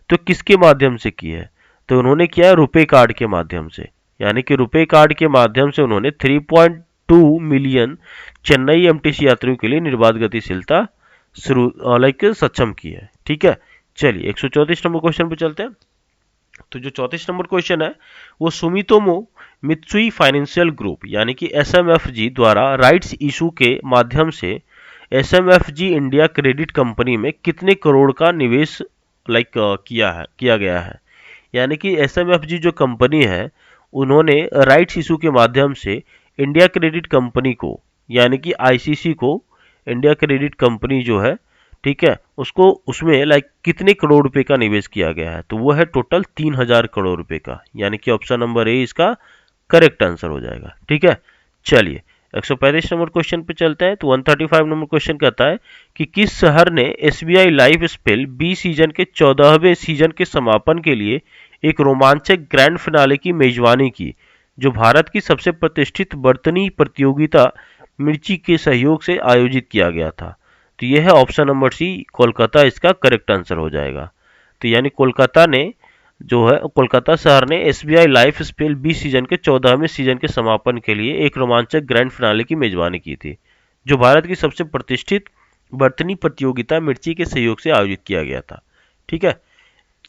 तो किसके माध्यम से की है? तो उन्होंने किया है रुपे कार्ड के माध्यम से, यानी कि रुपे कार्ड के माध्यम से उन्होंने 3.2 मिलियन चेन्नई एमटीसी यात्रियों के लिए निर्बाध गतिशीलता सक्षम की है। ठीक है, चलिए 134 नंबर क्वेश्चन पे चलते हैं। तो जो 34 नंबर क्वेश्चन है वो सुमितोमो मित्सुई फाइनेंशियल ग्रुप यानी कि एसएमएफजी द्वारा राइट्स इशू के माध्यम से एसएमएफजी इंडिया क्रेडिट कंपनी में कितने करोड़ का निवेश किया गया है? यानी कि एसएमएफजी जो कंपनी है उन्होंने राइट्स इशू के माध्यम से इंडिया क्रेडिट कंपनी को यानी कि आईसीसी को, इंडिया क्रेडिट कंपनी जो है, ठीक है, उसको उसमें कितने करोड़ रुपए का निवेश किया गया है? तो वो है टोटल 3000 करोड़ रुपए का, यानी कि ऑप्शन नंबर ए इसका करेक्ट आंसर हो जाएगा। ठीक है, चलिए 135 नंबर क्वेश्चन पे चलते हैं। तो 135 नंबर क्वेश्चन कहता है कि किस शहर ने SBI life spell bee season के 14वें सीजन के समापन के लिए एक रोमांचक ग्रैंड फिनाले की मेजबानी की, जो भारत की सबसे प्रतिष्ठित बर्तनी प्रतियोगिता मिर्ची के सहयोग से आयोजित किया गया था? तो यह है ऑप्शन नंबर सी कोलकाता, इसका करेक्ट आंसर हो जाएगा। तो यानी कोलकाता शहर ने SBI life spell bee season के 14वें सीजन के समापन के लिए एक रोमांचक ग्रैंड फिनाले की मेजबानी की थी, जो भारत की सबसे प्रतिष्ठित बर्तनी प्रतियोगिता मिर्ची के सहयोग से आयोजित किया गया था। ठीक है,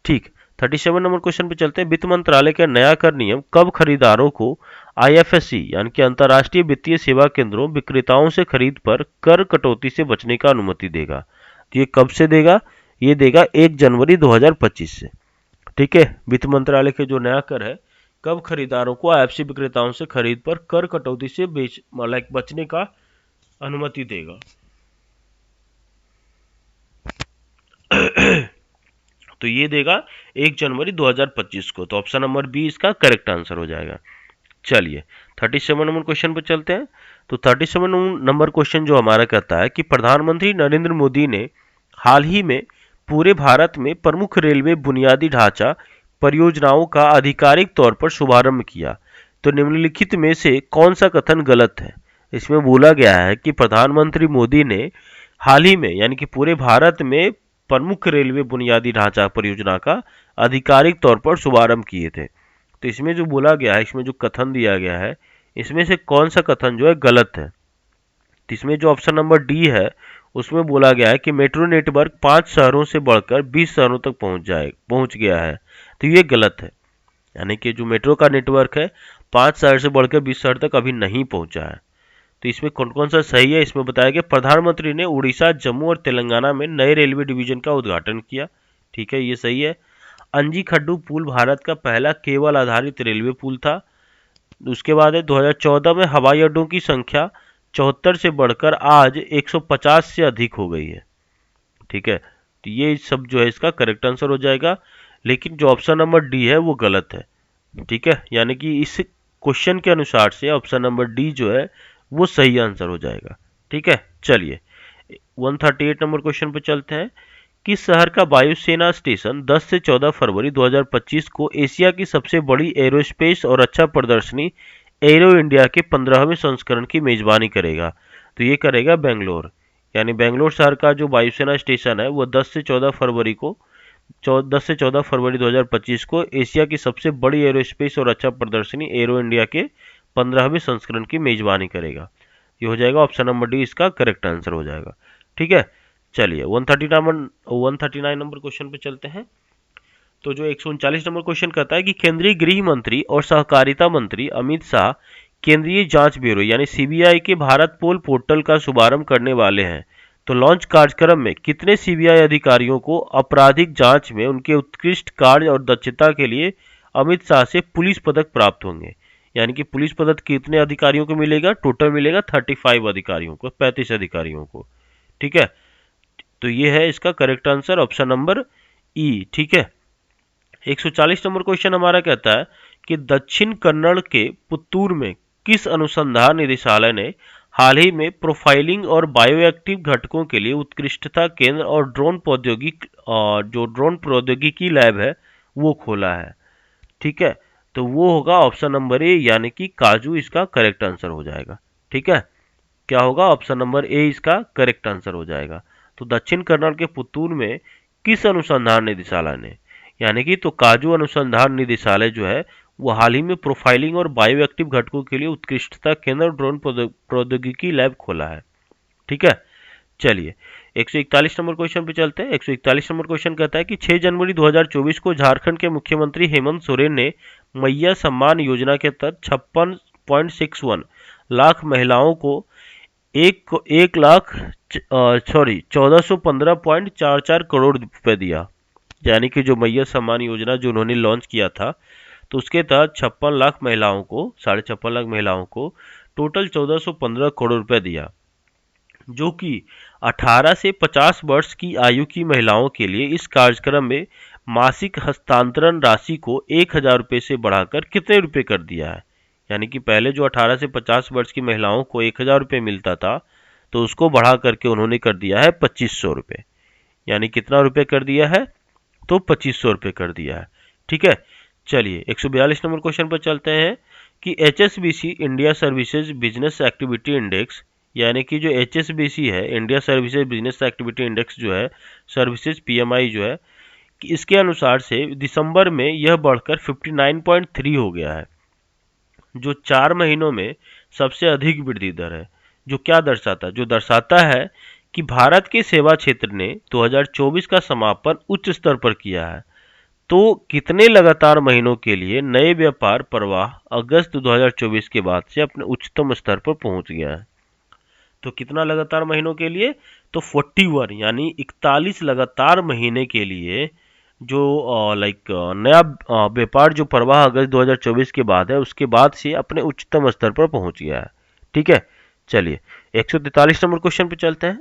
ठीक 37 नंबर क्वेश्चन पे चलते हैं। वित्त मंत्रालय का नया कर नियम कब खरीदारों को आईएफएससी यानी कि अंतर्राष्ट्रीय वित्तीय सेवा केंद्रों विक्रेताओं से खरीद पर कर कटौती से बचने का अनुमति देगा? तो ये कब से देगा? ये देगा 1 जनवरी 2025 से। ठीक है, वित्त मंत्रालय के जो नया कर है कब खरीदारों को आईएफएससी विक्रेताओं से खरीद पर कर कटौती से बचने का अनुमति देगा। तो ये देगा 1 जनवरी 2025 को। तो ऑप्शन नंबर बी इसका करेक्ट आंसर हो जाएगा। चलिए 37 नंबर क्वेश्चन पर चलते हैं। तो 37 नंबर क्वेश्चन जो हमारा कहता है कि प्रधानमंत्री नरेंद्र मोदी ने हाल ही में पूरे भारत में प्रमुख रेलवे बुनियादी ढांचा परियोजनाओं का आधिकारिक तौर पर शुभारंभ किया, तो निम्नलिखित में से कौन सा कथन गलत है? इसमें बोला गया है कि प्रधानमंत्री मोदी ने हाल ही में यानी कि पूरे भारत में प्रमुख रेलवे बुनियादी ढांचा परियोजना का आधिकारिक तौर पर शुभारंभ किए थे। तो इसमें जो बोला गया है, इसमें जो कथन दिया गया है, इसमें से कौन सा कथन जो है गलत है? तो इसमें जो ऑप्शन नंबर डी है उसमें बोला गया है कि मेट्रो नेटवर्क 5 शहरों से बढ़कर 20 शहरों तक पहुंच गया है। तो ये गलत है, यानी कि जो मेट्रो का नेटवर्क है 5 शहर से बढ़कर 20 शहर तक अभी नहीं पहुंचा है। तो इसमें कौन कौन सा सही है? इसमें बताया गया प्रधानमंत्री ने उड़ीसा, जम्मू और तेलंगाना में नए रेलवे डिवीजन का उद्घाटन किया। ठीक है, ये सही है। अंजी खड्डू पुल भारत का पहला केबल आधारित रेलवे पुल था। उसके बाद है 2014 में हवाई अड्डों की संख्या 74 से बढ़कर आज 150 से अधिक हो गई है। ठीक है, तो ये सब जो है इसका करेक्ट आंसर हो जाएगा, लेकिन जो ऑप्शन नंबर डी है वो गलत है। ठीक है, यानी कि इस क्वेश्चन के अनुसार से ऑप्शन नंबर डी जो है वो सही आंसर हो जाएगा। ठीक है, चलिए 138 नंबर क्वेश्चन पे चलते हैं। किस शहर का वायुसेना स्टेशन 10 से 14 फरवरी 2025 को एशिया की सबसे बड़ी एरोस्पेस और रक्षा प्रदर्शनी एरो इंडिया के 15वें संस्करण की मेजबानी करेगा? तो ये करेगा बेंगलोर, यानी बेंगलोर शहर का जो वायुसेना स्टेशन है वो 10 से 14 फरवरी 2025 को एशिया की सबसे बड़ी एरोस्पेस और रक्षा प्रदर्शनी एरो इंडिया के 15वें संस्करण की मेजबानी करेगा। ये हो जाएगा ऑप्शन नंबर डी, इसका करेक्ट आंसर हो जाएगा। ठीक है, चलिए 139 नंबर क्वेश्चन पे चलते हैं। तो जो 139 नंबर क्वेश्चन कहता है कि केंद्रीय गृह मंत्री और सहकारिता मंत्री अमित शाह केंद्रीय जांच ब्यूरो यानी सीबीआई के भारत पोल पोर्टल का शुभारंभ करने वाले हैं, तो लॉन्च कार्यक्रम में कितने सीबीआई अधिकारियों को आपराधिक जांच में उनके उत्कृष्ट कार्य और दक्षता के लिए अमित शाह से पुलिस पदक प्राप्त होंगे? यानी कि पुलिस पदक कितने अधिकारियों को मिलेगा? टोटल मिलेगा 35 अधिकारियों को, 35 अधिकारियों को। ठीक है, तो ये है इसका करेक्ट आंसर ऑप्शन नंबर ई। ठीक है, 140 नंबर क्वेश्चन हमारा कहता है कि दक्षिण कन्नड़ के पुत्तूर में किस अनुसंधान निदेशालय ने हाल ही में प्रोफाइलिंग और बायोएक्टिव घटकों के लिए उत्कृष्टता केंद्र और जो ड्रोन प्रौद्योगिकी लैब है वो खोला है? ठीक है, तो वो होगा ऑप्शन नंबर ए, यानी कि काजू इसका करेक्ट आंसर हो जाएगा। ठीक है, क्या होगा? ऑप्शन नंबर ए इसका करेक्ट आंसर हो जाएगा। तो दक्षिण कन्नड़ के पुत्तूर में किस अनुसंधान निदेशालय ने, यानी कि तो काजू अनुसंधान निदेशालय जो है वो हाल ही में प्रोफाइलिंग और बायोएक्टिव घटकों के लिए उत्कृष्टता केंद्र और ड्रोन प्रौद्योगिकी लैब खोला है। ठीक है, चलिए 141 नंबर क्वेश्चन पे चलते हैं। 141 नंबर क्वेश्चन कहता है कि 6 जनवरी 2024 को झारखंड के मुख्यमंत्री हेमंत सोरेन ने मैया सम्मान योजना के तहत 56.61 लाख महिलाओं को एक लाख 1415.44 करोड़ रुपए दिया। यानी कि जो मैया सम्मान योजना जो उन्होंने लॉन्च किया था, तो उसके तहत 56 लाख महिलाओं को, 56.5 लाख महिलाओं को टोटल 1415 करोड़ रुपए दिया, जो कि 18 से 50 वर्ष की आयु की महिलाओं के लिए इस कार्यक्रम में मासिक हस्तांतरण राशि को 1000 रुपये से बढ़ाकर कितने रुपए कर दिया है? यानी कि पहले जो 18 से 50 वर्ष की महिलाओं को 1000 रुपये मिलता था, तो उसको बढ़ा करके उन्होंने कर दिया है 2500 रुपये। यानी कितना रुपये कर दिया है? तो 2500 रुपये कर दिया है। ठीक है, चलिए 142 नंबर क्वेश्चन पर चलते हैं कि HSBC India services business activity index, यानी कि जो HSBC है, India services business activity index जो है, सर्विसेज PMI जो है, कि इसके अनुसार से दिसंबर में यह बढ़कर 59.3 हो गया है, जो 4 महीनों में सबसे अधिक वृद्धि दर है। जो क्या दर्शाता है? जो दर्शाता है कि भारत के सेवा क्षेत्र ने 2024 का समापन उच्च स्तर पर किया है। तो कितने लगातार महीनों के लिए नए व्यापार प्रवाह अगस्त 2024 के बाद से अपने उच्चतम स्तर पर पहुंच गया है? तो कितना लगातार महीनों के लिए? तो 41, यानी 41 लगातार महीने के लिए जो नया व्यापार जो प्रवाह अगस्त 2024 के बाद है, उसके बाद से अपने उच्चतम स्तर पर पहुंच गया है। ठीक है, चलिए 143 नंबर क्वेश्चन पे चलते हैं।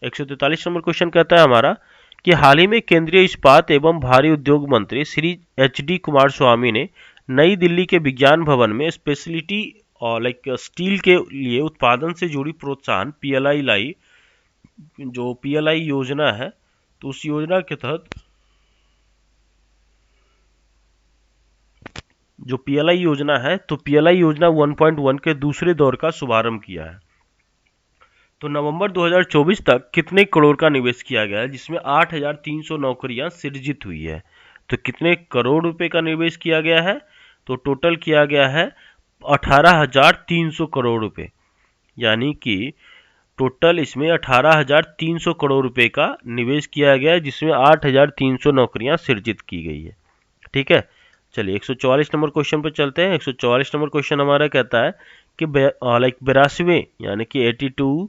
143 नंबर क्वेश्चन कहता है हमारा कि हाल ही में केंद्रीय इस्पात एवं भारी उद्योग मंत्री श्री HD कुमार स्वामी ने नई दिल्ली के विज्ञान भवन में स्पेशलिटी और स्टील के लिए उत्पादन से जुड़ी प्रोत्साहन PLI लाई। जो PLI योजना है, तो उस योजना के तहत जो PLI योजना है, तो PLI योजना 1.1 के दूसरे दौर का शुभारंभ किया है। तो नवंबर 2024 तक कितने करोड़ का निवेश किया गया है, जिसमें 8300 नौकरियां सृजित हुई है? तो कितने करोड़ रुपए का निवेश किया गया है? तो टोटल किया गया है 18,300 करोड़ रुपए। यानी कि टोटल इसमें 18,300 करोड़ रुपए का निवेश किया गया है, जिसमें 8,300 नौकरियां सृजित की गई है। ठीक है, चलिए 144 नंबर क्वेश्चन पर चलते हैं। 144 नंबर क्वेश्चन हमारा कहता है कि 82वें यानी कि 82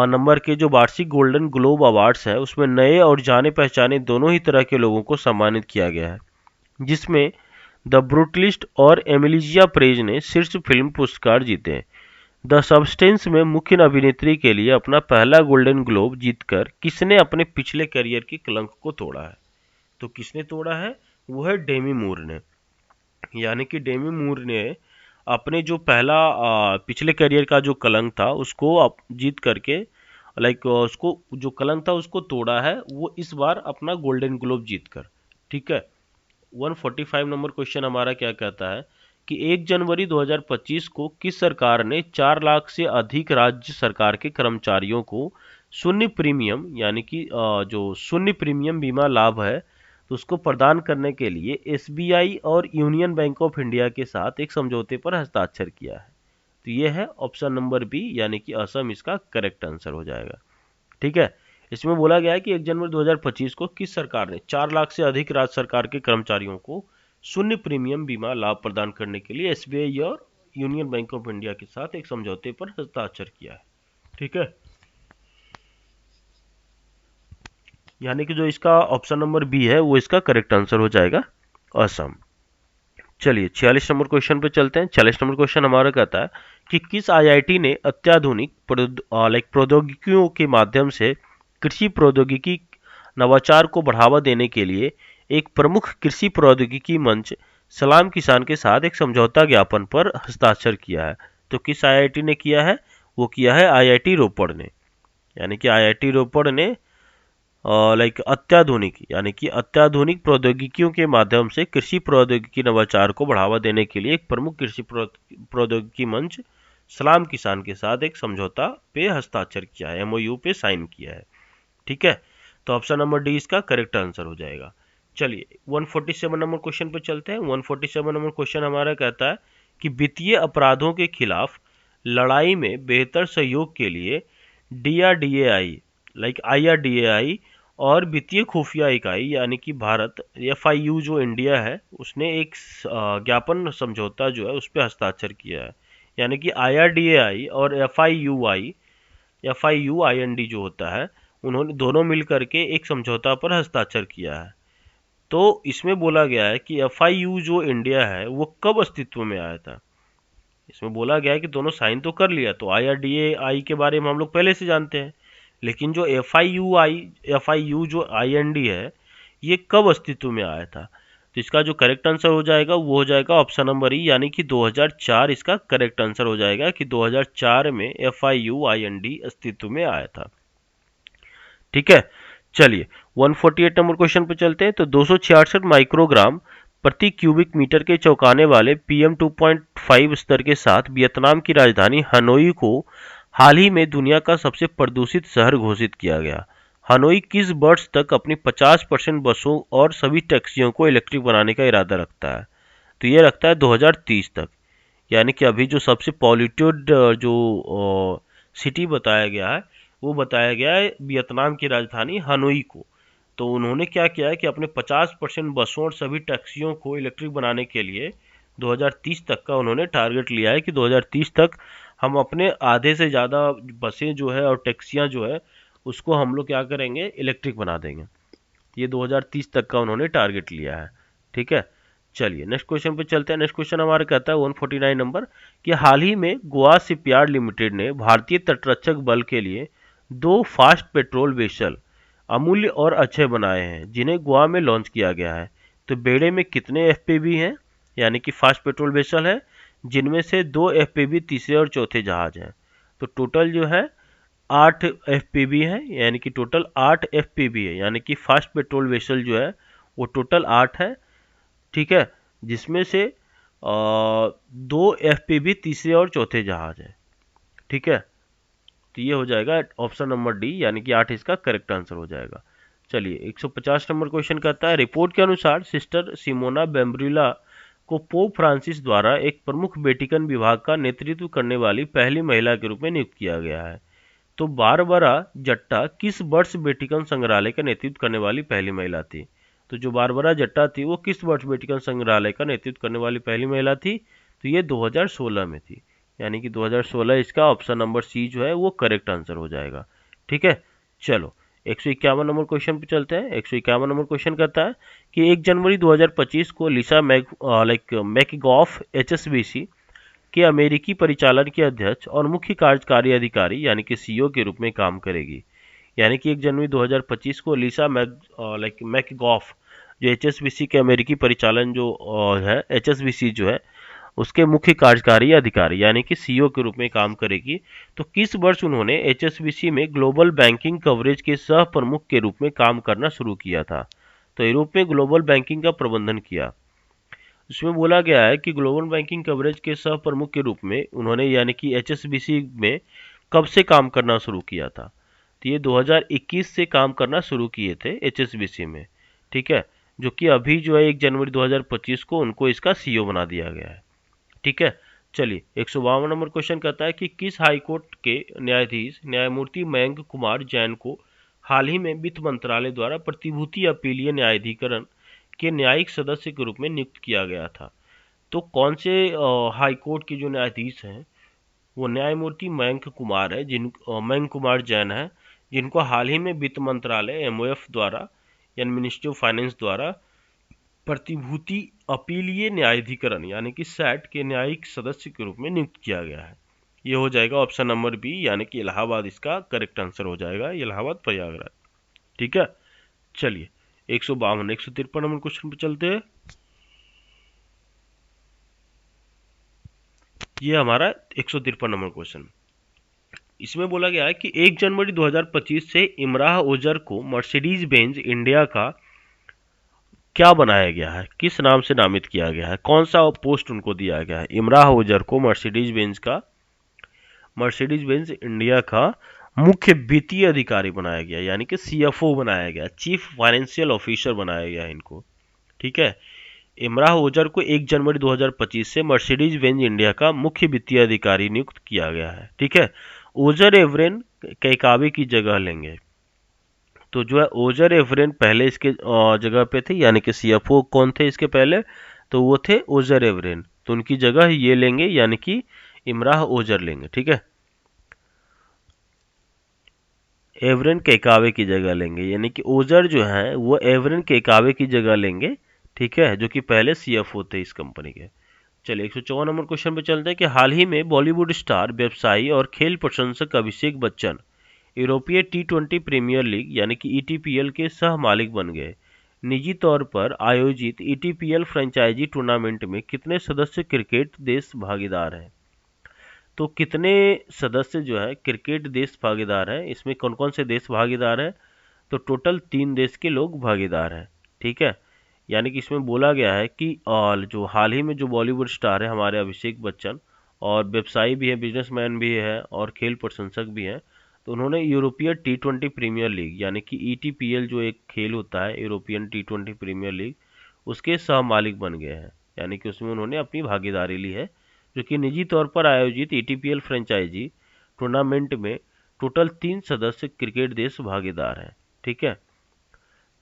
नंबर के जो वार्षिक गोल्डन ग्लोब अवार्ड्स है, उसमें नए और जाने पहचाने दोनों ही तरह के लोगों को सम्मानित किया गया है, जिसमें द ब्रूटलिस्ट और एमिलिजिया प्रेज ने शीर्ष फिल्म पुरस्कार जीते हैं। द सब्सटेंस में मुख्य अभिनेत्री के लिए अपना पहला गोल्डन ग्लोब जीतकर किसने अपने पिछले करियर के कलंक को तोड़ा है? तो किसने तोड़ा है? वो है डेमी मूर ने। यानी कि डेमी मूर ने अपने जो पहला पिछले करियर का जो कलंक था उसको जीत करके, उसको जो कलंक था उसको तोड़ा है, वो इस बार अपना गोल्डन ग्लोब जीत कर। ठीक है, 145 नंबर क्वेश्चन हमारा क्या कहता है कि 1 जनवरी 2025 को किस सरकार ने 4 लाख से अधिक राज्य सरकार के कर्मचारियों को शून्य प्रीमियम, यानी कि जो शून्य प्रीमियम बीमा लाभ है, तो उसको प्रदान करने के लिए SBI और यूनियन बैंक ऑफ इंडिया के साथ एक समझौते पर हस्ताक्षर किया है? तो ये है ऑप्शन नंबर बी, यानी कि असम इसका करेक्ट आंसर हो जाएगा। ठीक है, इसमें बोला गया है कि 1 जनवरी 2025 को किस सरकार ने 4 लाख से अधिक राज्य सरकार के कर्मचारियों को शून्य प्रीमियम बीमा लाभ प्रदान करने के लिए SBI और यूनियन बैंक ऑफ इंडिया के साथ एक समझौते पर हस्ताक्षर किया है। ठीक है, यानी कि जो इसका ऑप्शन नंबर बी है वो इसका करेक्ट आंसर हो जाएगा, असम। चलिए 46 नंबर क्वेश्चन पे चलते हैं। 46 नंबर क्वेश्चन हमारा कहता है कि किस आईआईटी ने अत्याधुनिक प्रौद्योगिकियों के माध्यम से कृषि प्रौद्योगिकी नवाचार को बढ़ावा देने के लिए एक प्रमुख कृषि प्रौद्योगिकी मंच सलाम किसान के साथ एक समझौता ज्ञापन पर हस्ताक्षर किया है। तो किस आईआईटी ने किया है? वो किया है आईआईटी रोपड़ ने। यानी कि आईआईटी रोपड़ ने अत्याधुनिक यानी कि अत्याधुनिक प्रौद्योगिकियों के माध्यम से कृषि प्रौद्योगिकी नवाचार को बढ़ावा देने के लिए एक प्रमुख कृषि प्रौद्योगिकी मंच सलाम किसान के साथ एक समझौता पे हस्ताक्षर किया है, एमओयू पे साइन किया है। ठीक है, तो ऑप्शन नंबर डी इसका करेक्ट आंसर हो जाएगा। चलिए 147 नंबर क्वेश्चन पे चलते हैं। 147 नंबर क्वेश्चन हमारा कहता है कि वित्तीय अपराधों के खिलाफ लड़ाई में बेहतर सहयोग के लिए DRDAI IRDAI और वित्तीय खुफिया इकाई यानी कि भारत FIU जो इंडिया है उसने एक ज्ञापन समझौता जो है उस पर हस्ताक्षर किया है। यानी कि IRDAI और FIUIND जो होता है उन्होंने दोनों मिल करके एक समझौता पर हस्ताक्षर किया है। तो इसमें बोला गया है कि FIU जो इंडिया है वो कब अस्तित्व में आया था। इसमें बोला गया है कि दोनों साइन तो कर लिया, तो IRDAI के बारे में हम लोग पहले से जानते हैं, लेकिन जो FIU जो IND है ये कब अस्तित्व में आया था। तो इसका जो करेक्ट आंसर हो जाएगा वो हो जाएगा ऑप्शन नंबर ई यानी कि 2004 इसका करेक्ट आंसर हो जाएगा कि 2004 में FIUIND अस्तित्व में आया था। ठीक है, चलिए 148 नंबर क्वेश्चन पे चलते हैं। तो 266 माइक्रोग्राम प्रति क्यूबिक मीटर के चौंकाने वाले PM 2.5 स्तर के साथ वियतनाम की राजधानी हनोई को हाल ही में दुनिया का सबसे प्रदूषित शहर घोषित किया गया। हनोई किस वर्ष तक अपनी 50% बसों और सभी टैक्सियों को इलेक्ट्रिक बनाने का इरादा रखता है? तो ये रखता है 2030 तक। यानी कि अभी जो सबसे पॉल्यूटेड जो सिटी बताया गया है वो बताया गया है वियतनाम की राजधानी हनोई को। तो उन्होंने क्या किया है कि अपने 50% बसों और सभी टैक्सियों को इलेक्ट्रिक बनाने के लिए 2030 तक का उन्होंने टारगेट लिया है कि 2030 तक हम अपने आधे से ज़्यादा बसें जो है और टैक्सियाँ जो है उसको हम लोग क्या करेंगे, इलेक्ट्रिक बना देंगे। ये 2030 तक का उन्होंने टारगेट लिया है। ठीक है, चलिए नेक्स्ट क्वेश्चन पे चलते हैं। नेक्स्ट क्वेश्चन हमारा कहता है 149 नंबर कि हाल ही में गोवा शिपयार्ड लिमिटेड ने भारतीय तटरक्षक बल के लिए 2 फास्ट पेट्रोल वेसल अमूल्य और अक्षय बनाए हैं जिन्हें गोवा में लॉन्च किया गया है। तो बेड़े में कितने FPV हैं यानी कि फास्ट पेट्रोल वेसल है, जिनमें से 2 FPV तीसरे और चौथे जहाज हैं। तो टोटल जो है 8 FPV है, यानी कि टोटल 8 FPV है, यानी कि फास्ट पेट्रोल वेसल जो है वो टोटल 8 है। ठीक है, जिसमें से 2 FPV तीसरे और चौथे जहाज है। ठीक है, तो ये हो जाएगा ऑप्शन नंबर डी यानी कि 8 इसका करेक्ट आंसर हो जाएगा। चलिए 150 नंबर क्वेश्चन कहता है रिपोर्ट के अनुसार सिस्टर सिमोना बेम्ब्रिला को पोप फ्रांसिस द्वारा एक प्रमुख वेटिकन विभाग का नेतृत्व करने वाली पहली महिला के रूप में नियुक्त किया गया है। तो बारबरा जट्टा किस वर्ष वेटिकन संग्रहालय का नेतृत्व करने वाली पहली महिला थी? तो जो बारबरा जट्टा थी वो किस वर्ष वेटिकन संग्रहालय का नेतृत्व करने वाली पहली महिला थी? तो ये 2016 में थी, यानी कि 2016 इसका ऑप्शन नंबर सी जो है वो करेक्ट आंसर हो जाएगा। ठीक है, चलो 151 नंबर क्वेश्चन पे चलते हैं। 151 नंबर क्वेश्चन कहता है कि 1 जनवरी 2025 को लिसा मैकगॉफ HSBC के अमेरिकी परिचालन के अध्यक्ष और मुख्य कार्यकारी अधिकारी यानी कि CEO के रूप में काम करेगी। यानी कि 1 जनवरी 2025 को लिसा मैकगॉफ जो HSBC के अमेरिकी परिचालन जो है HSBC जो है उसके मुख्य कार्यकारी अधिकारी यानी कि CEO के रूप में काम करेगी। तो किस वर्ष उन्होंने HSBC में ग्लोबल बैंकिंग कवरेज के सह प्रमुख के रूप में काम करना शुरू किया था? तो यूरोप में ग्लोबल बैंकिंग का प्रबंधन किया। इसमें बोला गया है कि ग्लोबल बैंकिंग कवरेज के सह प्रमुख के रूप में उन्होंने यानी कि HSBC में कब से काम करना शुरू किया था? तो ये 2021 से काम करना शुरू किए थे HSBC में। ठीक है, जो कि अभी जो है 1 जनवरी 2025 को उनको इसका CEO बना दिया गया है। ठीक है, चलिए 152 नंबर क्वेश्चन कहता है कि किस हाईकोर्ट के न्यायाधीश न्यायमूर्ति मयंक कुमार जैन को हाल ही में वित्त मंत्रालय द्वारा प्रतिभूति अपीलीय न्यायाधिकरण के न्यायिक सदस्य के रूप में नियुक्त किया गया था? तो कौन से हाईकोर्ट के जो न्यायाधीश हैं वो न्यायमूर्ति मयंक कुमार है मयंक कुमार जैन है, जिनको हाल ही में वित्त मंत्रालय MOF द्वारा यानी मिनिस्ट्री ऑफ फाइनेंस द्वारा प्रतिभूति अपीलीय न्यायाधिकरण यानी कि सैट के न्यायिक सदस्य के रूप में नियुक्त किया गया है। ये हो जाएगा ऑप्शन नंबर बी यानी कि इलाहाबाद इसका करेक्ट आंसर हो जाएगा, इलाहाबाद प्रयागराज। ठीक है, चलिए 152 153 नंबर क्वेश्चन पे चलते हैं। ये हमारा 153 नंबर क्वेश्चन। इसमें बोला गया है कि 1 जनवरी 2025 से इमराह ओजर को मर्सिडीज बेंज इंडिया का क्या बनाया गया है, किस नाम से नामित किया गया है, कौन सा पोस्ट उनको दिया गया है। इमराह ओजर को मर्सिडीज बेंज इंडिया का मुख्य वित्तीय अधिकारी बनाया गया, यानी कि सीएफओ बनाया गया, चीफ फाइनेंशियल ऑफिसर बनाया गया इनको। ठीक है, इमराह ओजर को 1 जनवरी 2025 से मर्सिडीज बेंज इंडिया का मुख्य वित्तीय अधिकारी नियुक्त किया गया है। ठीक है, ओजर एवरेन कैकावे की जगह लेंगे। तो जो है ओजर एवरेन पहले इसके जगह पे थे, यानी कि सीएफओ कौन थे इसके पहले, तो वो थे ओजर एवरेन, तो उनकी जगह ये लेंगे यानी कि इमराह ओजर लेंगे। ठीक है, एवरेन कैकावे की जगह लेंगे, यानी कि ओजर जो है वो एवरेन कैकावे की जगह लेंगे। ठीक है, जो कि पहले सीएफओ थे इस कंपनी के। चलिए 154 नंबर क्वेश्चन पे चलते हैं कि हाल ही में बॉलीवुड स्टार, व्यवसायी और खेल प्रशंसक अभिषेक बच्चन यूरोपीय टी20 प्रीमियर लीग यानी कि ईटीपीएल के सह मालिक बन गए। निजी तौर पर आयोजित ईटीपीएल फ्रेंचाइजी टूर्नामेंट में कितने सदस्य क्रिकेट देश भागीदार हैं। तो कितने सदस्य जो है क्रिकेट देश भागीदार हैं, इसमें कौन कौन से देश भागीदार हैं, तो टोटल 3 देश के लोग भागीदार हैं। ठीक है, यानी कि इसमें बोला गया है कि जो हाल ही में जो बॉलीवुड स्टार है हमारे अभिषेक बच्चन, और व्यवसायी भी है, बिजनेसमैन भी है और खेल प्रशंसक भी हैं, तो उन्होंने यूरोपीय टी20 प्रीमियर लीग यानी कि ईटीपीएल जो एक खेल होता है यूरोपियन टी20 प्रीमियर लीग, उसके सह मालिक बन गए हैं, यानी कि उसमें उन्होंने अपनी भागीदारी ली है, जो कि निजी तौर पर आयोजित ईटीपीएल फ्रेंचाइजी टूर्नामेंट में टोटल 3 सदस्य क्रिकेट देश भागीदार हैं। ठीक है,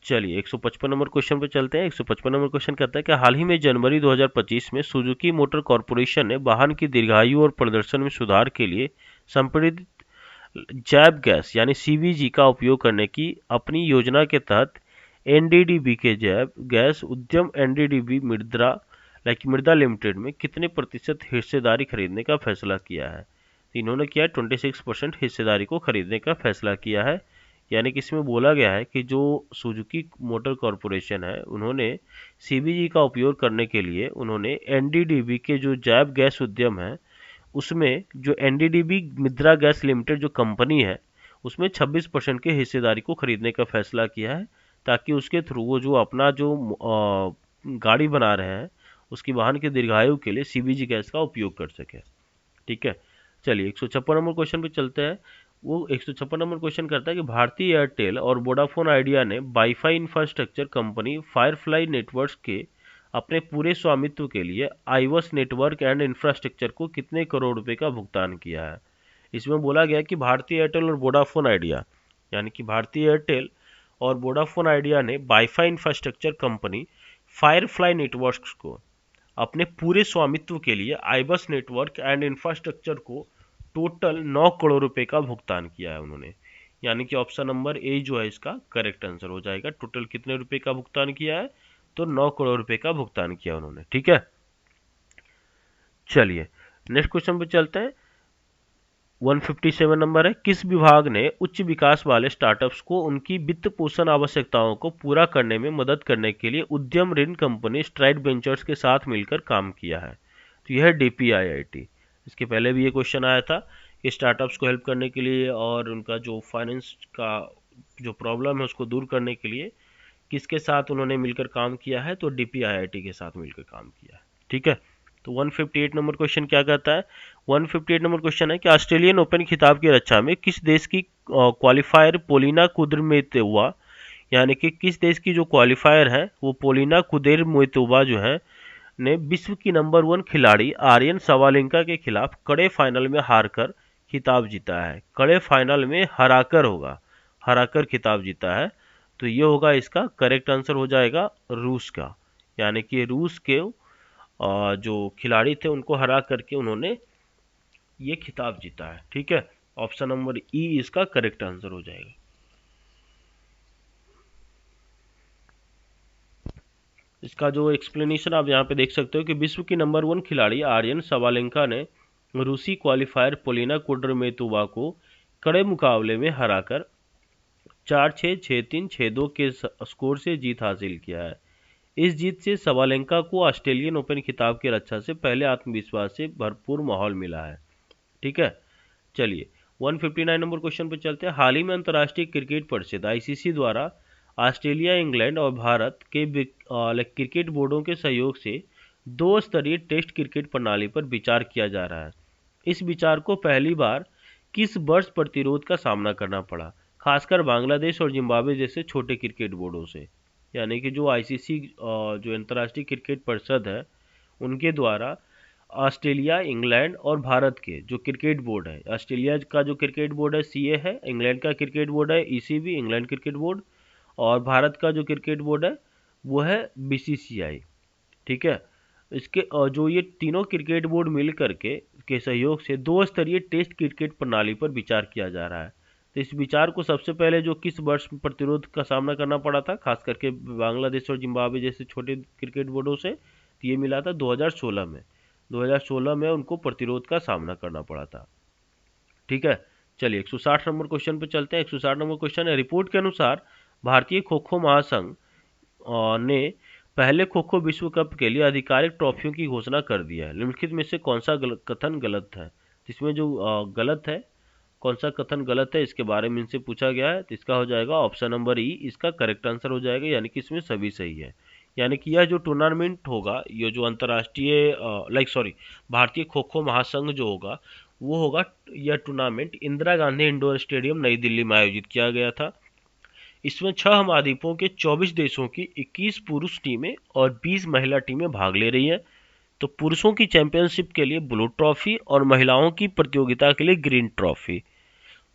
चलिए 155 नंबर क्वेश्चन पे चलते हैं। 155 नंबर क्वेश्चन कहता है कि हाल ही में जनवरी 2025 में सुजुकी मोटर कॉर्पोरेशन ने वाहन की दीर्घायु और प्रदर्शन में सुधार के लिए संपीड़ित जैव गैस यानी सीवीजी का उपयोग करने की अपनी योजना के तहत एनडीडीबी के जैव गैस उद्यम एनडीडीबी मृदा लिमिटेड में कितने प्रतिशत हिस्सेदारी खरीदने का फैसला किया है। तो इन्होंने किया 26% हिस्सेदारी को खरीदने का फैसला किया है, यानी कि इसमें बोला गया है कि जो सुजुकी मोटर कॉरपोरेशन है उन्होंने सीबीजी का उपयोग करने के लिए उन्होंने एनडीडीबी के जो जैव गैस उद्यम है उसमें जो एनडीडीबी मृदा गैस लिमिटेड जो कंपनी है उसमें 26% के हिस्सेदारी को खरीदने का फैसला किया है, ताकि उसके थ्रू वो जो अपना जो गाड़ी बना रहे हैं उसकी वाहन के दीर्घायु के लिए सीबीजी गैस का उपयोग कर सके। ठीक है, चलिए 156 नंबर क्वेश्चन पे चलते हैं। वो 156 नंबर क्वेश्चन करता है कि भारतीय एयरटेल और वोडाफोन आइडिया ने wifi infrastructure company Firefly networks के अपने पूरे स्वामित्व के लिए आईवस नेटवर्क एंड इंफ्रास्ट्रक्चर को कितने करोड़ रुपए का भुगतान किया है। इसमें बोला गया कि भारतीय एयरटेल और वोडाफोन आइडिया यानी कि भारतीय एयरटेल और वोडाफोन आइडिया ने wifi infrastructure company Firefly networks को अपने पूरे स्वामित्व के लिए आईबस नेटवर्क एंड इंफ्रास्ट्रक्चर को टोटल 9 करोड़ रुपए का भुगतान किया है उन्होंने, यानी कि ऑप्शन नंबर ए जो है इसका करेक्ट आंसर हो जाएगा। टोटल कितने रुपए का भुगतान किया है, तो 9 करोड़ रुपए का भुगतान किया उन्होंने। ठीक है, चलिए नेक्स्ट क्वेश्चन पे चलते हैं। 157 नंबर है, किस विभाग ने उच्च विकास वाले स्टार्टअप्स को उनकी वित्त पोषण आवश्यकताओं को पूरा करने में मदद करने के लिए उद्यम ऋण कंपनी स्ट्राइड वेंचर्स के साथ मिलकर काम किया है। तो यह है डीपीआईआईटी। इसके पहले भी ये क्वेश्चन आया था कि स्टार्टअप्स को हेल्प करने के लिए और उनका जो फाइनेंस का जो प्रॉब्लम है उसको दूर करने के लिए किसके साथ उन्होंने मिलकर काम किया है, तो डीपीआईआईटी के साथ मिलकर काम किया है। ठीक है, तो 158 नंबर क्वेश्चन क्या कहता है। 158 नंबर क्वेश्चन है कि ऑस्ट्रेलियन ओपन खिताब की रक्षा में किस देश की क्वालिफायर पोलिना कुद्रेमेतोवा यानी कि किस देश की जो क्वालिफायर है वो पोलिना कुद्रेमेतोवा जो है ने विश्व की नंबर 1 खिलाड़ी आर्यन सवालेंका के खिलाफ कड़े फाइनल में हारकर खिताब जीता है। कड़े फाइनल में हराकर खिताब जीता है। तो ये होगा इसका करेक्ट आंसर हो जाएगा रूस का, यानी कि रूस के जो खिलाड़ी थे उनको हरा करके उन्होंने ये खिताब जीता है। ठीक है, ऑप्शन नंबर ई इसका करेक्ट आंसर हो जाएगा। इसका जो एक्सप्लेनेशन आप यहाँ पे देख सकते हो कि विश्व की नंबर 1 खिलाड़ी आर्यन सवालेंका ने रूसी क्वालिफायर पोलिना कुड्रमेतोवा को कड़े मुकाबले में हराकर 4-6, 6-3, 6-2 के स्कोर से जीत हासिल किया है। इस जीत से सवालेंका को ऑस्ट्रेलियन ओपन खिताब की रक्षा से पहले आत्मविश्वास से भरपूर माहौल मिला है। ठीक है, चलिए 159 नंबर क्वेश्चन पे चलते हैं। हाल ही में अंतर्राष्ट्रीय क्रिकेट परिषद आईसीसी द्वारा ऑस्ट्रेलिया, इंग्लैंड और भारत के क्रिकेट बोर्डों के सहयोग से 2 स्तरीय टेस्ट क्रिकेट प्रणाली पर विचार किया जा रहा है। इस विचार को पहली बार किस वर्ष प्रतिरोध का सामना करना पड़ा, खासकर बांग्लादेश और जिम्बाब्वे जैसे छोटे क्रिकेट बोर्डों से? यानी कि जो आईसीसी जो अंतर्राष्ट्रीय क्रिकेट परिषद है उनके द्वारा ऑस्ट्रेलिया, इंग्लैंड और भारत के जो क्रिकेट बोर्ड है, ऑस्ट्रेलिया का जो क्रिकेट बोर्ड है सीए है, इंग्लैंड का क्रिकेट बोर्ड है ईसीबी इंग्लैंड क्रिकेट बोर्ड, और भारत का जो क्रिकेट बोर्ड है वो है बीसीसीआई। ठीक है, इसके जो ये तीनों क्रिकेट बोर्ड मिल करके के सहयोग से 2 स्तरीय टेस्ट क्रिकेट प्रणाली पर विचार किया जा रहा है। तो इस विचार को सबसे पहले जो किस वर्ष में प्रतिरोध का सामना करना पड़ा था, खास करके बांग्लादेश और जिम्बाब्वे जैसे छोटे क्रिकेट बोर्डों से, तो ये मिला था 2016 में। 2016 में उनको प्रतिरोध का सामना करना पड़ा था। ठीक है, चलिए 160 नंबर क्वेश्चन पे चलते हैं। 160 नंबर क्वेश्चन है, रिपोर्ट के अनुसार भारतीय खो खो महासंघ ने पहले खो खो विश्व कप के लिए आधिकारिक ट्रॉफियों की घोषणा कर दिया है। निम्नलिखित में से कौन सा कथन गलत है? इसमें जो गलत है, कौन सा कथन गलत है इसके बारे में इनसे पूछा गया है। तो इसका हो जाएगा ऑप्शन नंबर ई, इसका करेक्ट आंसर हो जाएगा, यानी कि इसमें सभी सही है। यानी कि यह जो टूर्नामेंट होगा, ये जो अंतर्राष्ट्रीय भारतीय खो खो महासंघ जो होगा वो होगा, यह tournament Indira Gandhi indoor stadium नई दिल्ली में आयोजित किया गया था। इसमें 6 महाद्वीपों के 24 देशों की 21 पुरुष टीमें और 20 महिला टीमें भाग ले रही हैं। तो पुरुषों की चैंपियनशिप के लिए ब्लू ट्रॉफी और महिलाओं की प्रतियोगिता के लिए ग्रीन ट्रॉफी।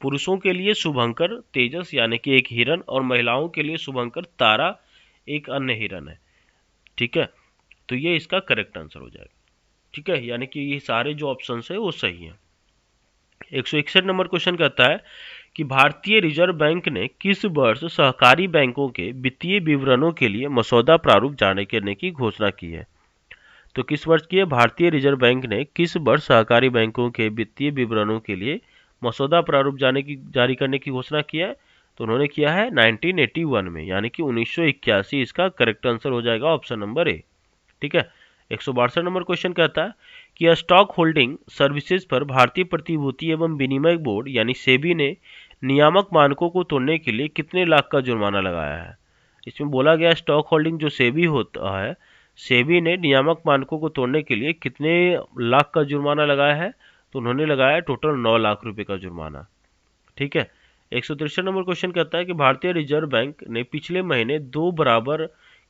पुरुषों के लिए शुभंकर तेजस यानी कि एक हिरन, और महिलाओं के लिए शुभंकर तारा एक अन्य हिरन है। ठीक है, तो ये इसका करेक्ट आंसर हो जाएगा। ठीक है, यानी कि ये सारे जो ऑप्शन है वो सही हैं। 161 नंबर क्वेश्चन कहता है कि भारतीय रिजर्व बैंक ने किस वर्ष सहकारी बैंकों के वित्तीय विवरणों के लिए मसौदा प्रारूप जारी करने की घोषणा की है? तो किस वर्ष की है? भारतीय रिजर्व बैंक ने किस वर्ष सहकारी बैंकों के वित्तीय विवरणों के लिए मसौदा प्रारूप जारी करने की घोषणा किया है? तो उन्होंने किया है 1981 में, यानी कि 1981। इसका करेक्ट आंसर हो जाएगा ऑप्शन नंबर ए। ठीक है, 162 नंबर क्वेश्चन कहता है कि स्टॉक होल्डिंग सर्विसेज पर भारतीय प्रतिभूति एवं विनिमय बोर्ड यानी सेबी ने नियामक मानकों को तोड़ने के लिए कितने लाख का जुर्माना लगाया है? इसमें बोला गया स्टॉक होल्डिंग जो सेबी होता है, सेबी ने नियामक मानकों को तोड़ने के लिए कितने लाख का जुर्माना लगाया है? तो उन्होंने लगाया टोटल 9 लाख रुपए का जुर्माना। ठीक है, 163 नंबर क्वेश्चन कहता है कि भारतीय रिजर्व बैंक ने पिछले महीने 2 बराबर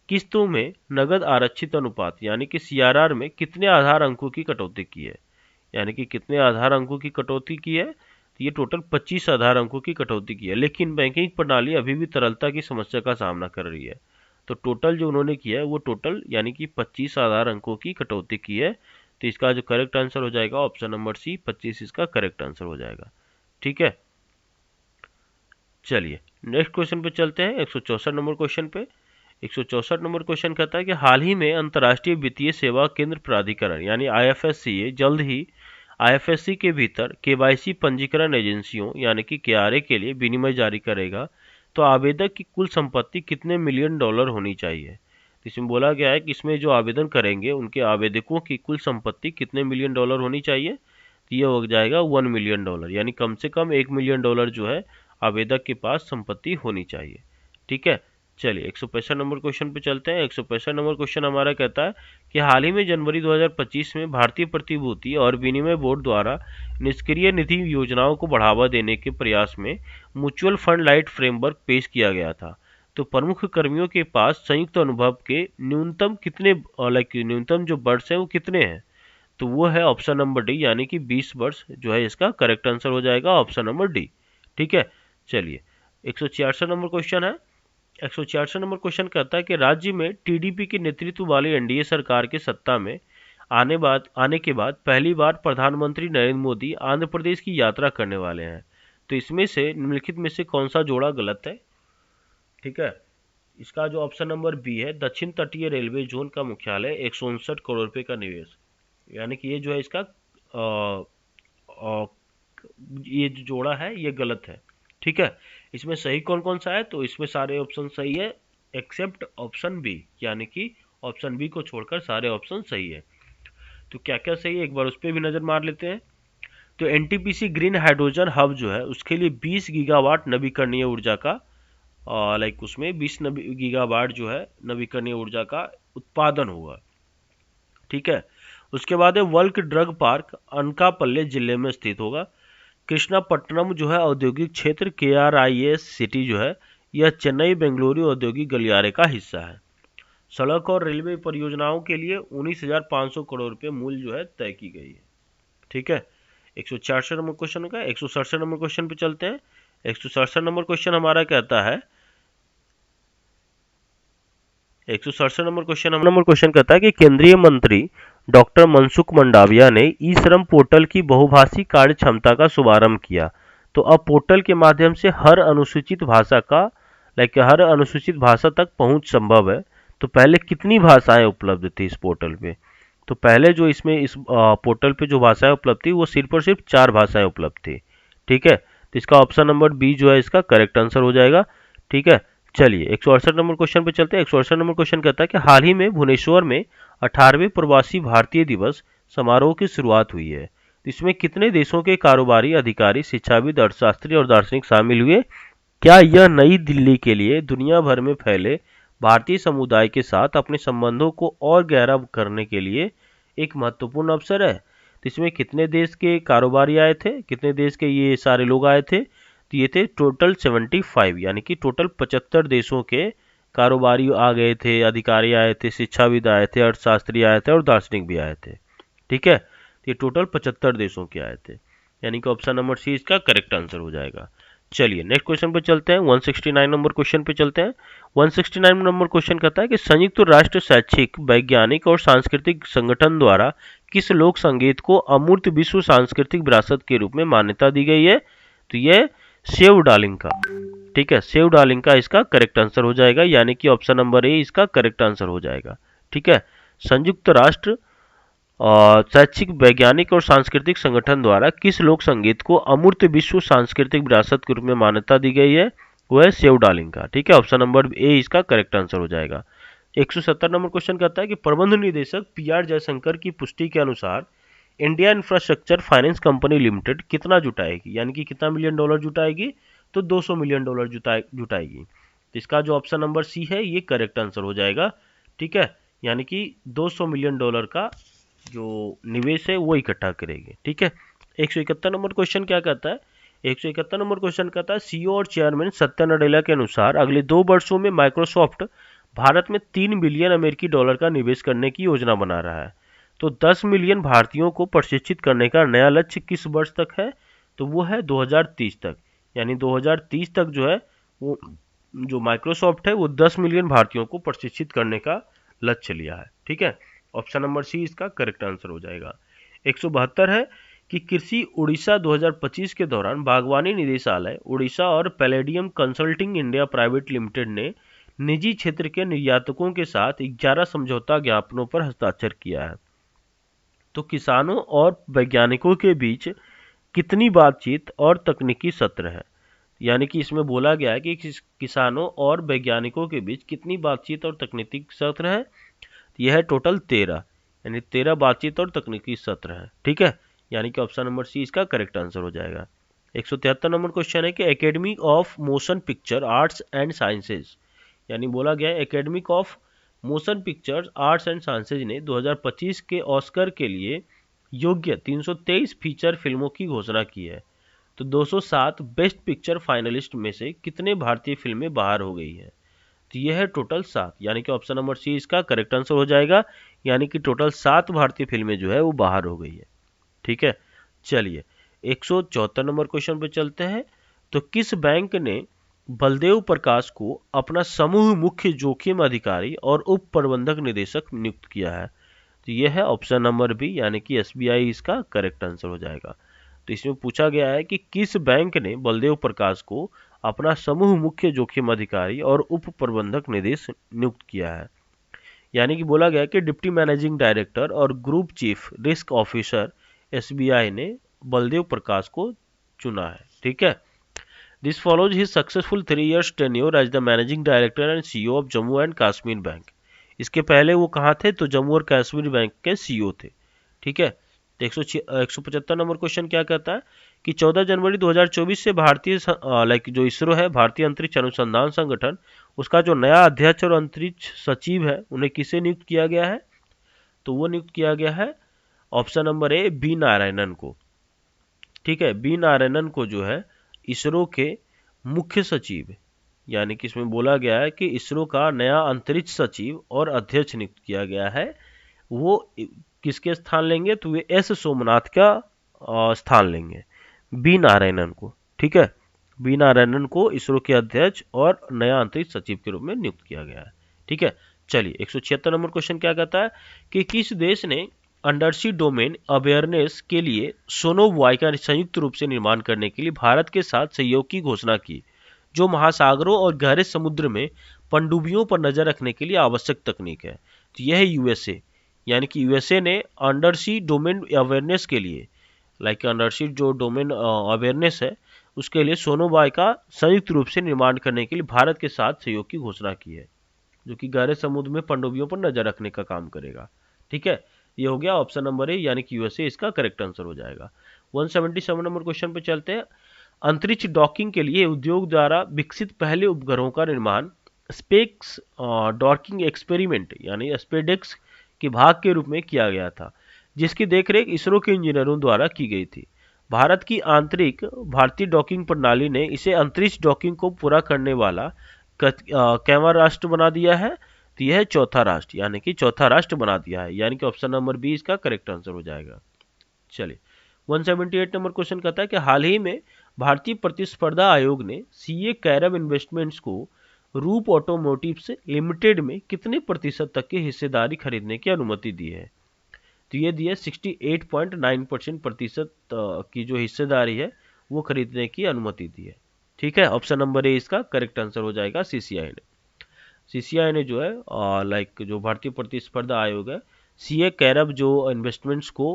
किस्तों में नगद आरक्षित अनुपात यानी कि सीआरआर में कितने आधार अंकों की कटौती की है? यानी कि कितने आधार अंकों की कटौती की है? तो ये टोटल 25 आधार अंकों की कटौती की है। लेकिन बैंकिंग प्रणाली अभी भी तरलता की समस्या का सामना कर रही है। तो टोटल जो उन्होंने किया है वो टोटल यानी कि 25 आधार अंकों की कटौती की है। तो इसका जो करेक्ट आंसर हो जाएगा ऑप्शन नंबर सी, 25 इसका करेक्ट आंसर हो जाएगा। ठीक है, चलिए नेक्स्ट क्वेश्चन पे चलते हैं। 164 नंबर क्वेश्चन पे। 164 नंबर क्वेश्चन कहता है कि हाल ही में अंतर्राष्ट्रीय वित्तीय सेवा केंद्र प्राधिकरण यानी आईएफएससी जल्द ही आईएफएससी के भीतर केवाईसी पंजीकरण एजेंसियों यानी कि केआरए के लिए विनिमय जारी करेगा। तो आवेदक की कुल संपत्ति कितने मिलियन डॉलर होनी चाहिए? इसमें बोला गया है कि इसमें जो आवेदन करेंगे उनके आवेदकों की कुल संपत्ति कितने मिलियन डॉलर होनी चाहिए? तो ये हो जाएगा 1 मिलियन डॉलर, यानी कम से कम 1 मिलियन डॉलर जो है आवेदक के पास संपत्ति होनी चाहिए। ठीक है, चलिए 165 नंबर क्वेश्चन पे चलते हैं। 165 नंबर क्वेश्चन हमारा कहता है कि हाल ही में जनवरी 2025 में भारतीय प्रतिभूति और विनिमय बोर्ड द्वारा निष्क्रिय निधि योजनाओं को बढ़ावा देने के प्रयास में म्यूचुअल फंड लाइट फ्रेमवर्क पेश किया गया था। तो प्रमुख कर्मियों के पास संयुक्त अनुभव के न्यूनतम कितने न्यूनतम जो वर्ष हैं वो कितने हैं? तो वो है ऑप्शन नंबर डी, यानी कि 20 वर्ष जो है इसका करेक्ट आंसर हो जाएगा ऑप्शन नंबर डी। ठीक है, चलिए 166 नंबर क्वेश्चन है। 166 नंबर क्वेश्चन कहता है कि राज्य में टीडीपी के नेतृत्व वाली एनडीए सरकार के सत्ता में आने के बाद पहली बार प्रधानमंत्री नरेंद्र मोदी आंध्र प्रदेश की यात्रा करने वाले हैं। तो इसमें से निम्नलिखित में से कौन सा जोड़ा गलत है? ठीक है, इसका जो ऑप्शन नंबर बी है, दक्षिण तटीय रेलवे जोन का मुख्यालय 159 करोड़ रुपए का निवेश, यानी कि ये जो है इसका अ, ये जो जोड़ा है ये गलत है। ठीक है, इसमें सही कौन कौन सा है, तो इसमें सारे ऑप्शन सही है एक्सेप्ट ऑप्शन बी, यानी कि ऑप्शन बी को छोड़कर सारे ऑप्शन सही है। तो क्या क्या सही है एक बार उस पर भी नजर मार लेते हैं। तो एनटीपीसी ग्रीन हाइड्रोजन हब जो है उसके लिए 20 गीगावाट नवीकरणीय ऊर्जा का लाइक उसमें 20 गीगावाट जो है नवीकरणीय ऊर्जा का उत्पादन होगा। ठीक है, उसके बाद है वल्क ड्रग पार्क अनकापल्ले जिले में स्थित होगा। कृष्णापट्टनम जो है औद्योगिक क्षेत्र KRIS सिटी जो है यह चेन्नई बेंगलुरु औद्योगिक गलियारे का हिस्सा है। सड़क और रेलवे परियोजनाओं के लिए 19,500 करोड़ रुपए मूल्य जो है तय की गई है। ठीक है, 166 नंबर क्वेश्चन का 167 नंबर क्वेश्चन पे चलते हैं। 167 नंबर क्वेश्चन हमारा कहता है 167 नंबर क्वेश्चन कहता है कि केंद्रीय मंत्री डॉक्टर मनसुख मंडाविया ने ई श्रम पोर्टल की बहुभाषी कार्य क्षमता का शुभारंभ किया। तो अब पोर्टल के माध्यम से हर अनुसूचित भाषा तक पहुंच संभव है। तो पहले कितनी भाषाएं उपलब्ध थी इस पोर्टल पे, तो पहले जो इसमें इस पोर्टल पे जो भाषाएं उपलब्ध थी वो सिर्फ और सिर्फ 4 भाषाएं उपलब्ध थी। ठीक है, तो इसका ऑप्शन नंबर बी जो है इसका करेक्ट आंसर हो जाएगा। ठीक है, चलिए 168 नंबर क्वेश्चन पे चलते हैं। 168 नंबर क्वेश्चन कहता है कि हाल ही में भुवनेश्वर में 18वें प्रवासी भारतीय दिवस समारोह की शुरुआत हुई है। इसमें कितने देशों के कारोबारी अधिकारी, शिक्षाविद, अर्थशास्त्री और दार्शनिक शामिल हुए? क्या यह नई दिल्ली के लिए दुनिया भर में फैले भारतीय समुदाय के साथ अपने संबंधों को और गहरा करने के लिए एक महत्वपूर्ण अवसर है? तो इसमें कितने देश के कारोबारी आए थे, कितने देश के ये सारे लोग आए थे? तो ये थे टोटल 75, यानी कि टोटल 75 देशों के कारोबारी आ गए थे, अधिकारी आए थे, शिक्षाविद आए थे, अर्थशास्त्री आए थे और दार्शनिक भी आए थे। ठीक है, तो ये टोटल 75 देशों के आए थे, यानी कि ऑप्शन नंबर सी इसका करेक्ट आंसर हो जाएगा। चलिए नेक्स्ट क्वेश्चन पे चलते हैं। 169 नंबर क्वेश्चन पे चलते हैं। 169 नंबर क्वेश्चन कहता है कि संयुक्त राष्ट्र शैक्षिक, वैज्ञानिक और सांस्कृतिक संगठन द्वारा किस लोक संगीत को अमूर्त विश्व सांस्कृतिक विरासत के रूप में मान्यता दी गई है? तो ये सेव डार्लिंग का। ठीक है, सेव डार्लिंग का इसका करेक्ट आंसर हो जाएगा, यानी कि ऑप्शन नंबर ए इसका करेक्ट आंसर हो जाएगा। ठीक है, संयुक्त राष्ट्र शैक्षिक, वैज्ञानिक और सांस्कृतिक संगठन द्वारा किस लोक संगीत को अमूर्त विश्व सांस्कृतिक विरासत के रूप में मान्यता दी गई है? वो है सेव डार्लिंग का। ठीक है, ऑप्शन नंबर ए इसका करेक्ट आंसर हो जाएगा। 170 नंबर क्वेश्चन कहता है कि प्रबंध निदेशक PR जयशंकर की पुष्टि के अनुसार India infrastructure finance company limited कितना जुटाएगी, यानी कि कितना मिलियन डॉलर जुटाएगी? तो 200 मिलियन डॉलर जुटाएगी। तो इसका जो ऑप्शन नंबर सी है ये करेक्ट आंसर हो जाएगा। ठीक है, यानी कि 200 मिलियन डॉलर का जो निवेश है वो इकट्ठा करेगी। ठीक है, 171 नंबर क्वेश्चन क्या कहता है? 171 नंबर क्वेश्चन कहता है CEO और चेयरमैन सत्या नडेला के अनुसार अगले 2 वर्षों में माइक्रोसॉफ्ट भारत में 3 बिलियन अमेरिकी डॉलर का निवेश करने की योजना बना रहा है। तो 10 मिलियन भारतीयों को प्रशिक्षित करने का नया लक्ष्य किस वर्ष तक है? तो वो है 2030 तक, यानी 2030 तक जो है वो जो माइक्रोसॉफ्ट है वो 10 मिलियन भारतीयों को प्रशिक्षित करने का लक्ष्य लिया है। ठीक है, ऑप्शन नंबर सी इसका करेक्ट आंसर हो जाएगा। 172 है कि कृषि उड़ीसा 2025 के दौरान बागवानी निदेशालय उड़ीसा और palladium consulting India private limited ने निजी क्षेत्र के निर्यातकों के साथ 11 समझौता ज्ञापनों पर हस्ताक्षर किया है। तो किसानों और वैज्ञानिकों के बीच कितनी बातचीत और तकनीकी सत्र है? यानी कि इसमें बोला गया है कि किसानों और वैज्ञानिकों के बीच कितनी बातचीत और तकनीकी सत्र है? यह है टोटल 13, यानी 13 बातचीत और तकनीकी सत्र है। ठीक है, यानी कि ऑप्शन नंबर सी इसका करेक्ट आंसर हो जाएगा। 173 नंबर क्वेश्चन है कि academy of motion picture arts and sciences, यानी बोला गया academic of motion pictures arts and sciences ने 2025 के ऑस्कर के लिए योग्य 323 फीचर फिल्मों की घोषणा की है। तो 207 बेस्ट पिक्चर फाइनलिस्ट में से कितने भारतीय फिल्में बाहर हो गई हैं? तो यह है टोटल 7, यानी कि ऑप्शन नंबर सी इसका करेक्ट आंसर हो जाएगा, यानी कि टोटल 7 भारतीय फिल्में जो है वो बाहर हो गई है। ठीक है, चलिए 174 नंबर क्वेश्चन पे चलते हैं। तो किस बैंक ने बलदेव प्रकाश को अपना समूह मुख्य जोखिम अधिकारी और उप प्रबंधक निदेशक नियुक्त किया है? तो यह है ऑप्शन नंबर बी, यानी कि SBI इसका करेक्ट आंसर हो जाएगा। तो इसमें पूछा गया है कि किस बैंक ने बलदेव प्रकाश को अपना समूह मुख्य जोखिम अधिकारी और उप प्रबंधक निदेश नियुक्त किया है। यानी कि बोला गया कि डिप्टी मैनेजिंग डायरेक्टर और group chief risk officer SBI ने बलदेव प्रकाश को चुना है। ठीक है, this follows his successful 3 years tenure as the managing director and CEO of Jammu and Kashmir bank. इसके पहले वो कहाँ थे, तो जम्मू और कश्मीर बैंक के सीईओ थे। ठीक है, तो 175 नंबर क्वेश्चन क्या कहता है कि 14 जनवरी 2024 से भारतीय जो इसरो है, भारतीय अंतरिक्ष अनुसंधान संगठन, उसका जो नया अध्यक्ष और अंतरिक्ष सचिव है, उन्हें किसे नियुक्त किया गया है, तो वो नियुक्त किया गया है option number A B Narayanan को। ठीक है, बी नारायणन को जो है इसरो के मुख्य सचिव, यानी कि इसमें बोला गया है कि इसरो का नया अंतरिक्ष सचिव और अध्यक्ष नियुक्त किया गया है। वो किसके स्थान लेंगे, तो वे एस सोमनाथ का स्थान लेंगे, बी नारायणन को। ठीक है, बी नारायणन को इसरो के अध्यक्ष और नया अंतरिक्ष सचिव के रूप में नियुक्त किया गया है। ठीक है, चलिए 176 नंबर क्वेश्चन क्या कहता है कि किस देश ने अंडरसी डोमेन अवेयरनेस के लिए सोनोबॉय का संयुक्त रूप से निर्माण करने के लिए भारत के साथ सहयोग की घोषणा की, जो महासागरों और गहरे समुद्र में पनडुब्बियों पर नजर रखने के लिए आवश्यक तकनीक है। तो यह है यूएसए, यानी कि यूएसए ने अंडरसी डोमेन अवेयरनेस के लिए, लाइक अंडरसी जो डोमेन अवेयरनेस है उसके लिए सोनोबॉय का संयुक्त रूप से निर्माण करने के लिए भारत के साथ सहयोग की घोषणा की है, जो कि गहरे समुद्र में पनडुब्बियों पर नजर रखने का काम करेगा। ठीक है, ये हो गया ऑप्शन नंबर ए, यानी कि यूएसए इसका करेक्ट आंसर हो जाएगा। 177 नंबर क्वेश्चन पे चलते हैं। अंतरिक्ष डॉकिंग के लिए उद्योग द्वारा विकसित पहले उपग्रहों का निर्माण स्पेक्स डॉकिंग एक्सपेरिमेंट यानी स्पेडेक्स के भाग के रूप में किया गया था, जिसकी देखरेख इसरो के इंजीनियरों द्वारा की गई थी। भारतीय डॉकिंग प्रणाली ने इसे अंतरिक्ष डॉकिंग को पूरा करने वाला कैवा राष्ट्र बना दिया है, तो यह चौथा राष्ट्र, यानी कि चौथा राष्ट्र बना दिया है, यानी कि ऑप्शन नंबर बी इसका करेक्ट आंसर हो जाएगा। चलिए 178 नंबर क्वेश्चन कहता है कि हाल ही में भारतीय प्रतिस्पर्धा आयोग ने सीए कैरब इन्वेस्टमेंट्स को रूप ऑटोमोटिव्स लिमिटेड में कितने प्रतिशत तक की हिस्सेदारी खरीदने की अनुमति दी है, तो ये दी है 68.9% प्रतिशत की जो हिस्सेदारी है वो खरीदने की अनुमति दी है। ठीक है, ऑप्शन नंबर ए इसका करेक्ट आंसर हो जाएगा। सीसीआई ने जो है लाइक जो भारतीय प्रतिस्पर्धा आयोग है, सीए कैरब जो इन्वेस्टमेंट्स को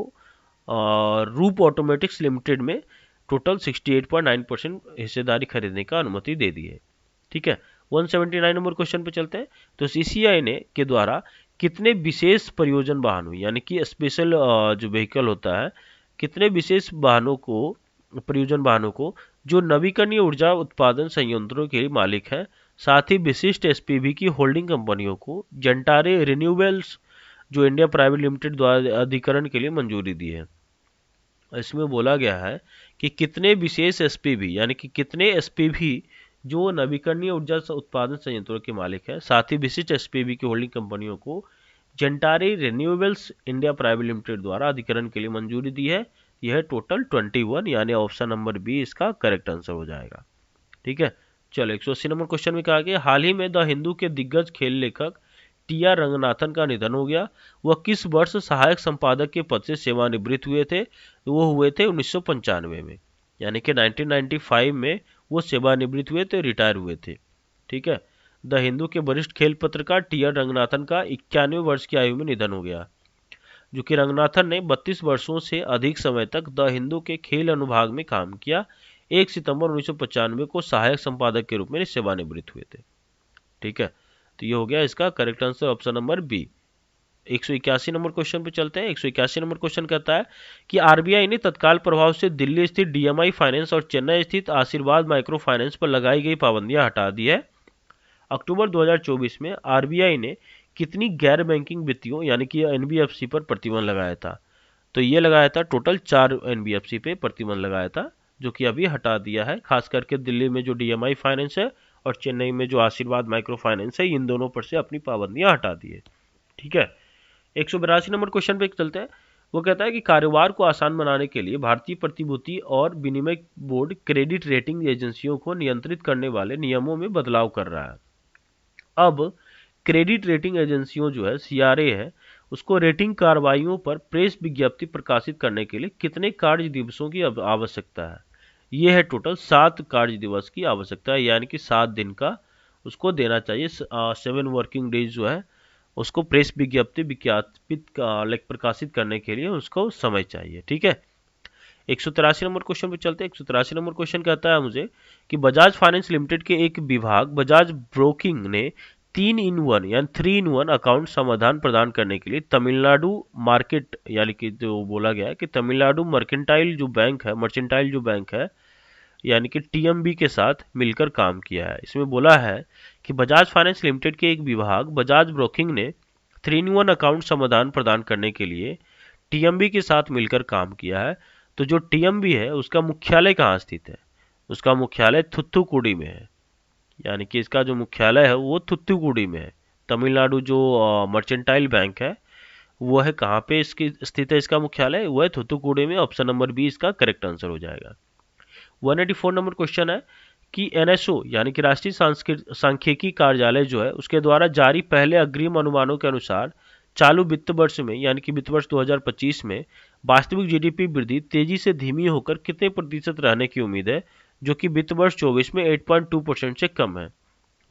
रूप ऑटोमेटिक्स लिमिटेड में टोटल 68.9% हिस्सेदारी खरीदने का अनुमति दे दी है। ठीक है, 179 नंबर क्वेश्चन पे चलते हैं। तो सीसीआई ने के द्वारा कितने विशेष परियोजन वाहनों, यानी कि स्पेशल जो व्हीकल होता है, कितने विशेष परियोजन वाहनों को जो नवीकरणीय ऊर्जा उत्पादन संयंत्रों के मालिक हैं, साथ ही विशिष्ट एसपीवी की होल्डिंग कंपनियों को जंटारे रिन्यूएबल्स जो इंडिया प्राइवेट लिमिटेड द्वारा अधिकरण के लिए मंजूरी दी है। इसमें बोला गया है कि कितने विशेष एसपीवी, यानी कि कितने एसपीवी जो नवीकरणीय ऊर्जा उत्पादन संयंत्रों के मालिक हैं, साथ ही विशिष्ट एसपीवी की होल्डिंग कंपनियों को जंटारे रिन्यूएबल्स इंडिया प्राइवेट लिमिटेड द्वारा अधिकरण के लिए मंजूरी दी है। यह टोटल 21, यानी ऑप्शन नंबर बी इसका करेक्ट आंसर हो जाएगा। ठीक है, चलो 180 नंबर क्वेश्चन में कहा गया हाल ही में द हिंदू के दिग्गज खेल लेखक टी.आर. रंगनाथन का निधन हो गया। वह किस वर्ष सहायक संपादक के पद से सेवानिवृत्त हुए थे, वो हुए थे 1995 में, यानी कि 1995 में वो सेवानिवृत्त हुए थे, रिटायर हुए थे। ठीक है, द हिंदू के वरिष्ठ खेल पत्रकार टी.आर. रंगनाथन का 91 वर्ष की आयु में निधन हो गया, जो कि रंगनाथन ने 32 वर्षों से अधिक समय तक द हिंदू के खेल अनुभाग में काम किया। 1 सितंबर 1995 को सहायक संपादक के रूप में सेवानिवृत्त हुए थे। ठीक है, तो ये हो गया इसका correct answer option number B. 181 number question पे चलते हैं। 181 नंबर क्वेश्चन कहता है कि आरबीआई ने तत्काल प्रभाव से दिल्ली स्थित डीएमआई फाइनेंस और चेन्नई स्थित आशीर्वाद माइक्रो फाइनेंस पर लगाई गई पाबंदियां हटा दी है। अक्टूबर 2024 में आरबीआई ने कितनी गैर बैंकिंग वित्तियों, यानी कि एनबीएफसी पर प्रतिबंध लगाया था, तो ये लगाया था टोटल 4 एनबीएफसी पे प्रतिबंध लगाया था, जो कि अभी हटा दिया है। खास करके दिल्ली में जो डीएमआई फाइनेंस है और चेन्नई में जो आशीर्वाद माइक्रो फाइनेंस है, इन दोनों पर से अपनी पाबंदियां हटा दी है। ठीक है, 182 नंबर क्वेश्चन पे चलते हैं। वो कहता है कि कारोबार को आसान बनाने के लिए भारतीय प्रतिभूति और विनिमय बोर्ड क्रेडिट रेटिंग एजेंसियों को नियंत्रित करने वाले नियमों में बदलाव कर रहा है। अब क्रेडिट रेटिंग एजेंसियों जो है सीआरए है, उसको रेटिंग कार्रवाइयों पर प्रेस विज्ञप्ति प्रकाशित करने के लिए कितने कार्य दिवसों की आवश्यकता है, ये है टोटल 7 कार्य दिवस की आवश्यकता है, यानी कि 7 दिन का उसको देना चाहिए। 7 वर्किंग डेज जो है उसको प्रेस विज्ञप्ति विज्ञापित लाइक प्रकाशित करने के लिए उसको समय चाहिए। ठीक है, 183 नंबर क्वेश्चन पे चलते हैं। 183 नंबर क्वेश्चन कहता है मुझे कि बजाज फाइनेंस लिमिटेड के एक विभाग बजाज ब्रोकिंग ने 3 in 1 यानी 3 in 1 अकाउंट समाधान प्रदान करने के लिए तमिलनाडु मार्केट यानी कि जो बोला गया है कि तमिलनाडु मर्केंटाइल जो बैंक है यानी कि टीएमबी के साथ मिलकर काम किया है। इसमें बोला है कि बजाज फाइनेंस लिमिटेड के एक विभाग बजाज ब्रोकिंग ने 3 in 1 अकाउंट समाधान प्रदान करने के लिए टीएमबी के साथ मिलकर काम किया है। तो जो टीएमबी है उसका मुख्यालय कहाँ स्थित है? उसका मुख्यालय थुथुकुडी में है, यानी कि इसका जो मुख्यालय है वो थुथुकुडी में है। तमिलनाडु जो मर्चेंटाइल बैंक है वो है कहाँ पे इसकी स्थित है? इसका मुख्यालय वो है थुथुकुडी में। ऑप्शन नंबर बी इसका करेक्ट आंसर हो जाएगा। 184 नंबर क्वेश्चन है कि एनएसओ यानी कि राष्ट्रीय सांख्यिकी कार्यालय जो है उसके द्वारा जारी पहले अग्रिम अनुमानों के अनुसार चालू वित्त वर्ष में यानी कि वित्त वर्ष 2025 में वास्तविक जीडीपी वृद्धि तेजी से धीमी होकर कितने प्रतिशत रहने की उम्मीद है, जो कि वित्त वर्ष 24 में 8.2% से कम है।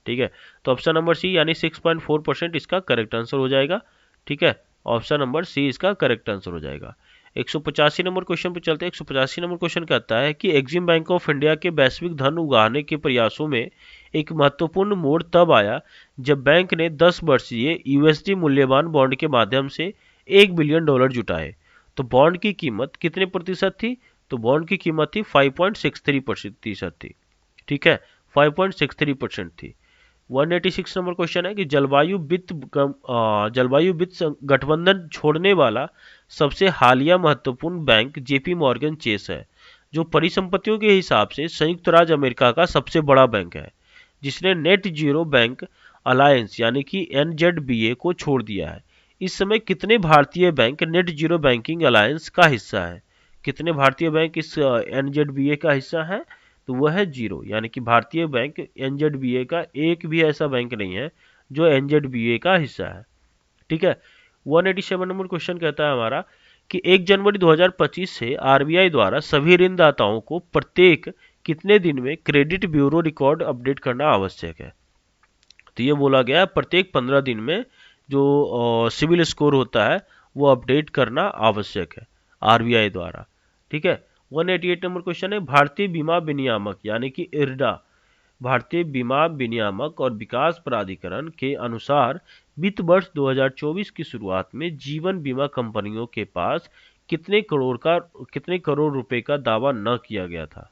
ठीक है, तो ऑप्शन नंबर सी यानी 6.4% इसका करेक्ट आंसर हो जाएगा। ठीक है, ऑप्शन नंबर सी इसका करेक्ट आंसर हो जाएगा। 185 नंबर क्वेश्चन पे चलते हैं। 185 नंबर क्वेश्चन कहता है कि एग्जिम बैंक ऑफ इंडिया के वैश्विक धन उगाहने के प्रयासों में एक महत्वपूर्ण मोड़ तब आया जब बैंक ने 10 वर्षीय यूएसडी मूल्यवान बॉन्ड के माध्यम से $1 बिलियन जुटाए। तो बॉन्ड की कीमत कितने प्रतिशत थी? तो बॉन्ड की कीमत थी 5.63% थी। ठीक है, 5.63% थी। 186 नंबर क्वेश्चन है कि जलवायु वित्त गठबंधन छोड़ने वाला सबसे हालिया महत्वपूर्ण बैंक जेपी मॉर्गन चेस है, जो परिसंपत्तियों के हिसाब से संयुक्त राज्य अमेरिका का सबसे बड़ा बैंक है, जिसने नेट जीरो बैंक अलायंस यानी कि एनजेडबीए को छोड़ दिया है। इस समय कितने भारतीय bank net zero banking alliance का हिस्सा है? कितने भारतीय बैंक इस एनजेडबीए का हिस्सा है? तो वह है 0, यानी कि भारतीय बैंक एनजेडबीए का एक भी ऐसा बैंक नहीं है जो एनजेडबीए का हिस्सा है। ठीक है, 187 नंबर क्वेश्चन कहता है हमारा कि 1 जनवरी 2025 से आरबीआई द्वारा सभी ऋणदाताओं को प्रत्येक कितने दिन में क्रेडिट ब्यूरो रिकॉर्ड अपडेट करना आवश्यक है? तो ये बोला गया है प्रत्येक 15 दिन में जो सिविल स्कोर होता है वो अपडेट करना आवश्यक है आरबीआई द्वारा। ठीक है, 188 नंबर क्वेश्चन है भारतीय बीमा विनियामक यानी कि इरडा भारतीय बीमा विनियामक और विकास प्राधिकरण के अनुसार वित्त वर्ष 2024 की शुरुआत में जीवन बीमा कंपनियों के पास कितने करोड़ रुपए का दावा न किया गया था?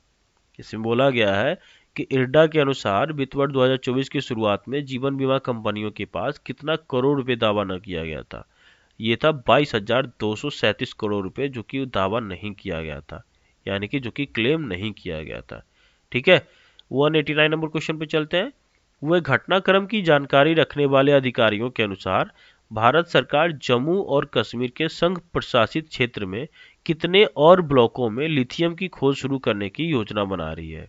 इसमें बोला गया है कि इरडा के अनुसार वित्त वर्ष 2024 की शुरुआत में जीवन बीमा कंपनियों के पास कितना करोड़ रुपए दावा न किया गया था? ये था 22,237 करोड़ रुपए, जो कि दावा नहीं किया गया था, यानी कि जो कि क्लेम नहीं किया गया था। ठीक है, 189 नंबर क्वेश्चन पे चलते हैं। वह घटनाक्रम की जानकारी रखने वाले अधिकारियों के अनुसार भारत सरकार जम्मू और कश्मीर के संघ प्रशासित क्षेत्र में कितने और ब्लॉकों में लिथियम की खोज शुरू करने की योजना बना रही है?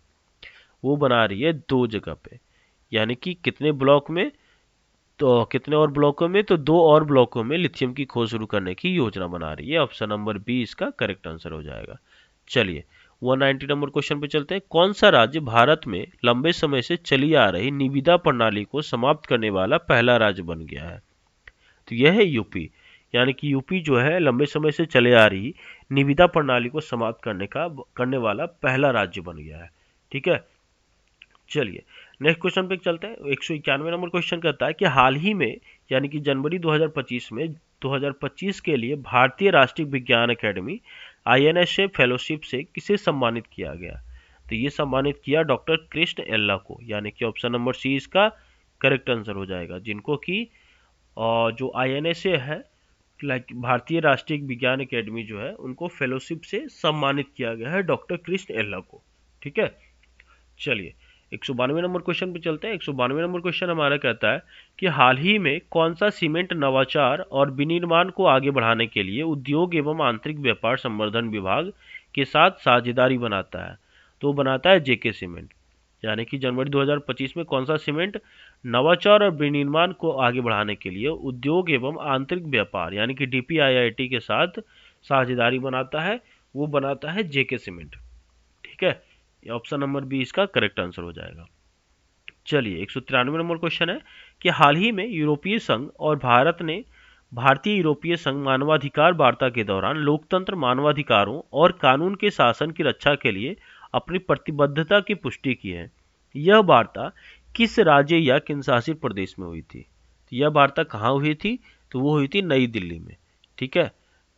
वो बना रही है 2 जगह पे, यानी कि कितने ब्लॉक में? तो कितने और ब्लॉकों में? तो 2 और ब्लॉकों में लिथियम की खोज शुरू करने की योजना बना रही है। ऑप्शन नंबर बी इसका करेक्ट आंसर हो जाएगा। चलिए 190 नंबर क्वेश्चन पे चलते हैं। कौन सा राज्य भारत में लंबे समय से चली आ रही निविदा प्रणाली को समाप्त करने वाला पहला राज्य बन गया है? तो यह है यूपी, यानी कि यूपी जो है लंबे समय से चले आ रही निविदा प्रणाली को समाप्त करने वाला पहला राज्य बन गया है। ठीक है, चलिए नेक्स्ट क्वेश्चन पे चलते हैं। 191 नंबर क्वेश्चन कहता है कि हाल ही में यानी कि जनवरी 2025 में 2025 के लिए भारतीय राष्ट्रीय विज्ञान अकेडमी आईएनएसए फेलोशिप से किसे सम्मानित किया गया? तो ये सम्मानित किया डॉक्टर कृष्ण एल्ला को, यानी कि ऑप्शन नंबर सी इसका करेक्ट आंसर हो जाएगा, जिनको कि जो आईएनएसए है लाइक भारतीय राष्ट्रीय विज्ञान अकेडमी जो है उनको फेलोशिप से सम्मानित किया गया है डॉक्टर कृष्ण एल्ला को। ठीक है, चलिए 192 नंबर क्वेश्चन पे चलते हैं। 192 नंबर क्वेश्चन हमारा कहता है कि हाल ही में कौन सा सीमेंट नवाचार और विनिर्माण को आगे बढ़ाने के लिए उद्योग एवं आंतरिक व्यापार संवर्धन विभाग के साथ साझेदारी बनाता है? तो बनाता है जेके सीमेंट, यानी कि जनवरी 2025 में कौन सा सीमेंट नवाचार और विनिर्माण को आगे बढ़ाने के लिए उद्योग एवं आंतरिक व्यापार यानी कि डीपीआईआईटी के साथ साझेदारी बनाता है? वो बनाता है जेके सीमेंट। ठीक है, ऑप्शन नंबर बी इसका करेक्ट आंसर हो जाएगा। चलिए 193 नंबर क्वेश्चन है कि हाल ही में यूरोपीय संघ और भारत ने भारतीय यूरोपीय संघ मानवाधिकार वार्ता के दौरान लोकतंत्र, मानवाधिकारों और कानून के शासन की रक्षा के लिए अपनी प्रतिबद्धता की पुष्टि की है। यह वार्ता किस राज्य या केंद्र शासित प्रदेश में हुई थी? तो यह वार्ता कहाँ हुई थी? तो वो हुई थी नई दिल्ली में। ठीक है,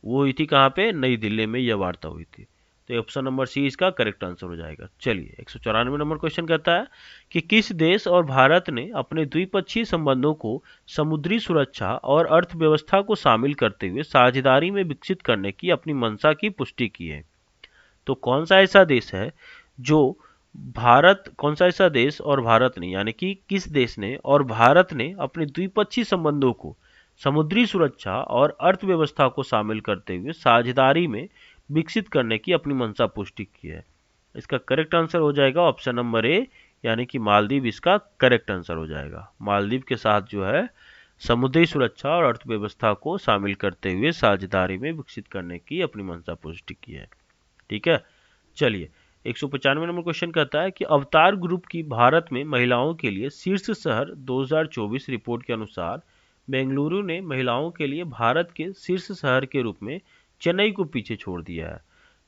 वो हुई थी कहाँ पे? नई दिल्ली में यह वार्ता हुई थी। तो ऑप्शन नंबर सी इसका करेक्ट आंसर हो जाएगा। चलिए 194 नंबर क्वेश्चन कहता है कि किस देश और भारत ने अपने द्विपक्षीय संबंधों को समुद्री सुरक्षा और अर्थव्यवस्था को शामिल करते हुए साझेदारी में विकसित करने की अपनी मंशा की पुष्टि की है? तो कौन सा ऐसा देश है जो कौन सा ऐसा देश और भारत ने, यानी कि किस देश ने और भारत ने अपने द्विपक्षीय संबंधों को समुद्री सुरक्षा और अर्थव्यवस्था को शामिल करते हुए साझेदारी में विकसित करने की अपनी मंशा पुष्टि की है? इसका करेक्ट आंसर हो जाएगा ऑप्शन नंबर ए, यानी कि मालदीव इसका करेक्ट आंसर हो जाएगा। मालदीव के साथ जो है समुद्री सुरक्षा और अर्थव्यवस्था को शामिल करते हुए साझेदारी में विकसित करने की अपनी मंशा पुष्टि की है। ठीक है, चलिए 195 नंबर क्वेश्चन कहता है कि अवतार ग्रुप की भारत में महिलाओं के लिए शीर्ष शहर 2024 रिपोर्ट के अनुसार बेंगलुरु ने महिलाओं के लिए भारत के शीर्ष शहर के रूप में चेन्नई को पीछे छोड़ दिया है।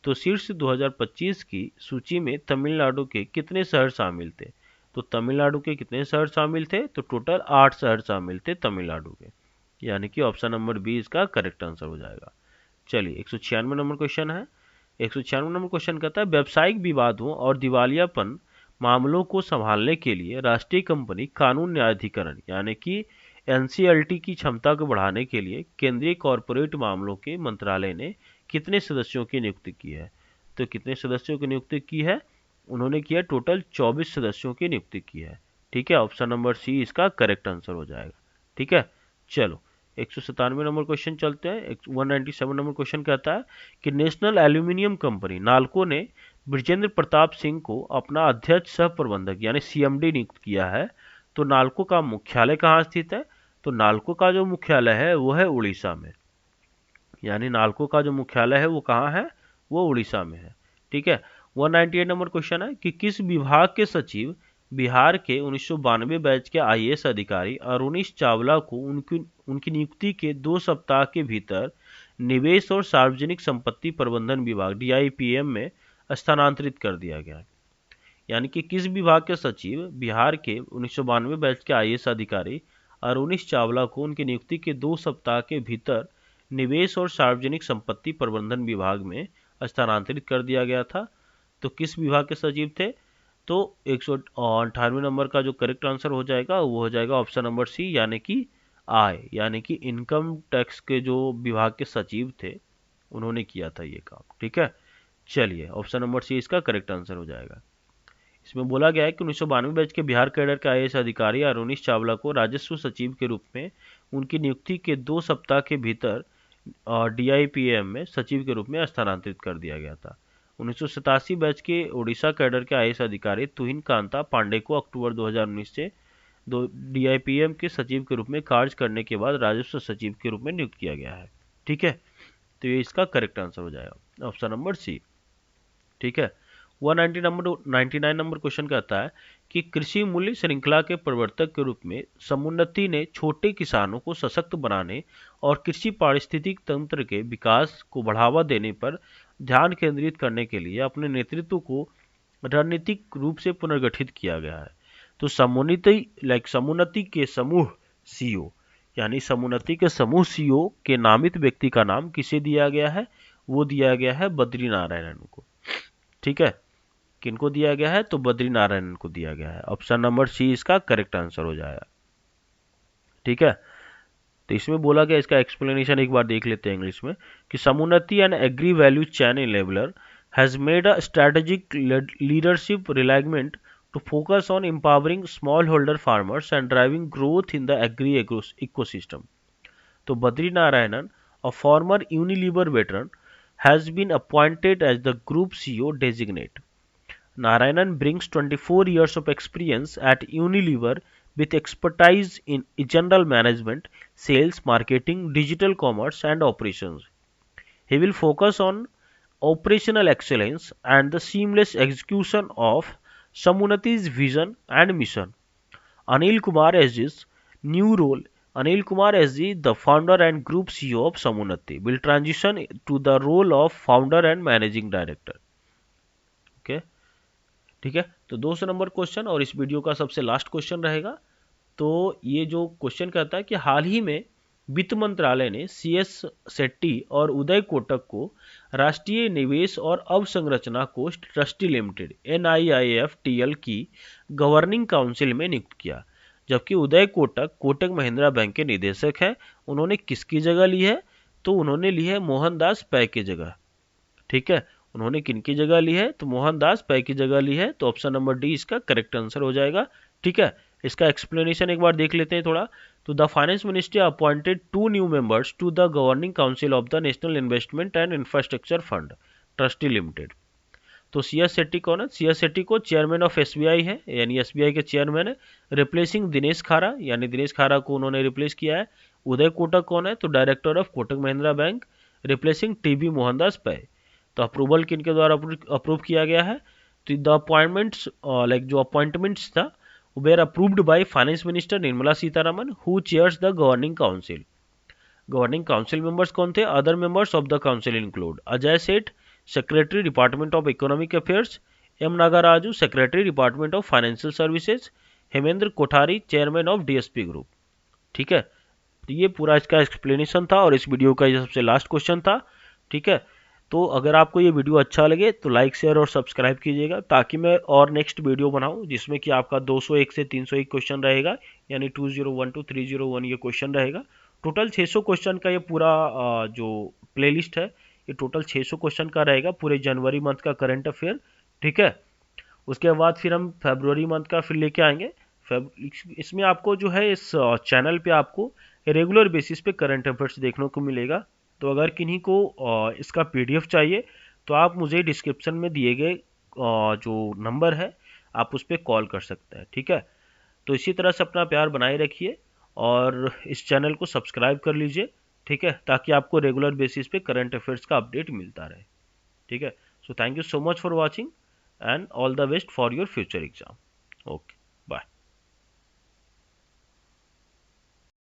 तो शीर्ष 2025 की सूची में तमिलनाडु के कितने शहर शामिल थे? तो तमिलनाडु के कितने शहर शामिल थे? तो टोटल 8 शहर शामिल थे तमिलनाडु के, यानी कि ऑप्शन नंबर बी इसका करेक्ट आंसर हो जाएगा। चलिए 196 नंबर क्वेश्चन है। 196 नंबर क्वेश्चन कहता है व्यावसायिक विवादों और दिवालियापन मामलों को संभालने के लिए राष्ट्रीय कंपनी कानून न्यायाधिकरण यानी कि एनसीएलटी की क्षमता को बढ़ाने के लिए केंद्रीय कॉरपोरेट मामलों के मंत्रालय ने कितने सदस्यों की नियुक्ति की है? तो कितने सदस्यों की नियुक्ति की है? उन्होंने किया टोटल 24 सदस्यों की नियुक्ति की है। ठीक है, ऑप्शन नंबर सी इसका करेक्ट आंसर हो जाएगा। ठीक है, चलो 197 नंबर क्वेश्चन चलते हैं। 197 नंबर क्वेश्चन कहता है कि नेशनल एल्यूमिनियम कंपनी नाल्को ने बृजेंद्र प्रताप सिंह को अपना अध्यक्ष सह प्रबंधक यानी सीएमडी नियुक्त किया है। तो नाल्को का मुख्यालय कहाँ स्थित है? तो नाल्को का जो मुख्यालय है वो है उड़ीसा में, यानी नाल्को का जो मुख्यालय है वो कहाँ है? वो उड़ीसा में है। ठीक है, 198 नंबर क्वेश्चन है कि किस विभाग के सचिव बिहार के 1992 बैच के आईएएस अधिकारी अरुणीश चावला को उनकी नियुक्ति के 2 सप्ताह के भीतर निवेश और सार्वजनिक संपत्ति प्रबंधन विभाग डीआईपीएम में स्थानांतरित कर दिया गया? यानी कि किस विभाग के सचिव बिहार के 1992 बैच के आईएएस अधिकारी अरुणीश चावला को उनकी नियुक्ति के 2 सप्ताह के भीतर निवेश और सार्वजनिक संपत्ति प्रबंधन विभाग में स्थानांतरित कर दिया गया था? तो किस विभाग के सचिव थे? तो 198 नंबर का जो करेक्ट आंसर हो जाएगा वो हो जाएगा ऑप्शन नंबर सी, यानी कि आय यानी कि इनकम टैक्स के जो विभाग के सचिव थे उन्होंने किया था ये काम। ठीक है, चलिए ऑप्शन नंबर सी इसका करेक्ट आंसर हो जाएगा। इसमें बोला गया है कि 1992 बैच के बिहार कैडर के आईएएस अधिकारी अरुणीश चावला को राजस्व सचिव के रूप में उनकी नियुक्ति के 2 सप्ताह के भीतर डीआईपीएम में सचिव के रूप में स्थानांतरित कर दिया गया था। 1987 बैच के ओडिशा कैडर के आईएएस अधिकारी तुहिन कांता पांडे को अक्टूबर 2019 से डीआईपीएम के सचिव के रूप में कार्य करने के बाद राजस्व सचिव के रूप में नियुक्त किया गया है। ठीक है, तो ये इसका करेक्ट आंसर हो जाएगा ऑप्शन नंबर सी। ठीक है, 199 नंबर क्वेश्चन कहता है कि कृषि मूल्य श्रृंखला के प्रवर्तक के रूप में समुन्नति ने छोटे किसानों को सशक्त बनाने और कृषि पारिस्थितिक तंत्र के विकास को बढ़ावा देने पर ध्यान केंद्रित करने के लिए अपने नेतृत्व को रणनीतिक रूप से पुनर्गठित किया गया है। तो समुन्नति के समूह सीईओ यानी समुन्नति के समूह सीईओ के नामित व्यक्ति का नाम किसे दिया गया है? वो दिया गया है बद्री नारायणन को। ठीक है, किनको दिया गया है? तो बद्री नारायणन को दिया गया है। ऑप्शन नंबर सी इसका करेक्ट आंसर हो जाएगा। ठीक है, तो इसमें बोला गया, इसका एक्सप्लेनेशन एक बार देख लेते हैं इंग्लिश में कि Samunnati and agri value chain enabler has made a strategic leadership realignment to focus on empowering smallholder farmers and driving growth in the agri ecosystem. तो Badri Narayanan, a former Unilever veteran, has been appointed as the group CEO designate. Narayanan brings 24 years of experience at Unilever with expertise in general management, sales, marketing, digital commerce, and operations. He will focus on operational excellence, and the seamless execution of Samunati's vision and mission. Anil Kumar SG's new role. Anil Kumar SG, the founder and group CEO of Samunati, will transition to the role of founder and managing director. Okay okay? ठीक है, तो 200 नंबर क्वेश्चन और इस वीडियो का सबसे लास्ट क्वेश्चन रहेगा। तो ये जो क्वेश्चन कहता है कि हाल ही में वित्त मंत्रालय ने CS शेट्टी और उदय कोटक को राष्ट्रीय निवेश और अवसंरचना कोष ट्रस्टी लिमिटेड NIIFTL की गवर्निंग काउंसिल में नियुक्त किया, जबकि उदय कोटक कोटक महिंद्रा बैंक के निदेशक हैं। उन्होंने किसकी जगह ली है? तो उन्होंने ली है मोहनदास पै की जगह। ठीक है, उन्होंने किनकी जगह ली है? तो मोहनदास पै की जगह ली है। तो ऑप्शन नंबर डी इसका करेक्ट आंसर हो जाएगा। ठीक है, इसका एक्सप्लेनेशन एक बार देख लेते हैं थोड़ा। तो the finance ministry appointed 2 new members to the governing council of the national investment and infrastructure fund trustee limited. तो CS शेट्टी कौन है? CS शेट्टी को चेयरमैन ऑफ SBI है, यानी SBI के चेयरमैन है, रिप्लेसिंग दिनेश खारा, यानी दिनेश खारा को उन्होंने रिप्लेस किया है। उदय कोटक कौन है? तो director of Kotak Mahindra bank, replacing TB Mohandas पै। तो अप्रूवल किनके द्वारा अप्रूव किया गया है? तो द अपॉइंटमेंट्स लाइक जो अपॉइंटमेंट्स था were approved by finance minister Nirmala Sitharaman who chairs the governing council. Governing council members कौन थे? Other members of the council include Ajay Seth, secretary department of economic affairs, M Nagaraju, secretary department of financial services, Hemendra Kothari, chairman of DSP group. ठीक है, तो ये पूरा इसका एक्सप्लेनेशन था और इस वीडियो का ये सबसे लास्ट क्वेश्चन था। ठीक है, तो अगर आपको ये वीडियो अच्छा लगे तो लाइक शेयर और सब्सक्राइब कीजिएगा, ताकि मैं और नेक्स्ट वीडियो बनाऊं जिसमें कि आपका 201 से 301 क्वेश्चन रहेगा, यानी 2012 to 301 ये क्वेश्चन रहेगा। टोटल 600 क्वेश्चन का ये पूरा जो प्लेलिस्ट है, ये टोटल 600 क्वेश्चन का रहेगा, पूरे जनवरी मंथ का करंट अफेयर। ठीक है, उसके बाद फिर हम फरवरी मंथ का फिर लेके आएंगे। इसमें आपको जो है इस चैनल पे आपको रेगुलर बेसिस पे करंट अफेयर्स देखने को मिलेगा। तो अगर किन्हीं को इसका PDF चाहिए तो आप मुझे डिस्क्रिप्शन में दिए गए जो नंबर है आप उस पर कॉल कर सकते हैं। ठीक है, तो इसी तरह से अपना प्यार बनाए रखिए और इस चैनल को सब्सक्राइब कर लीजिए। ठीक है, ताकि आपको रेगुलर बेसिस पे करंट अफेयर्स का अपडेट मिलता रहे। ठीक है, so thank you so much for watching and all the best for your future exam. Okay.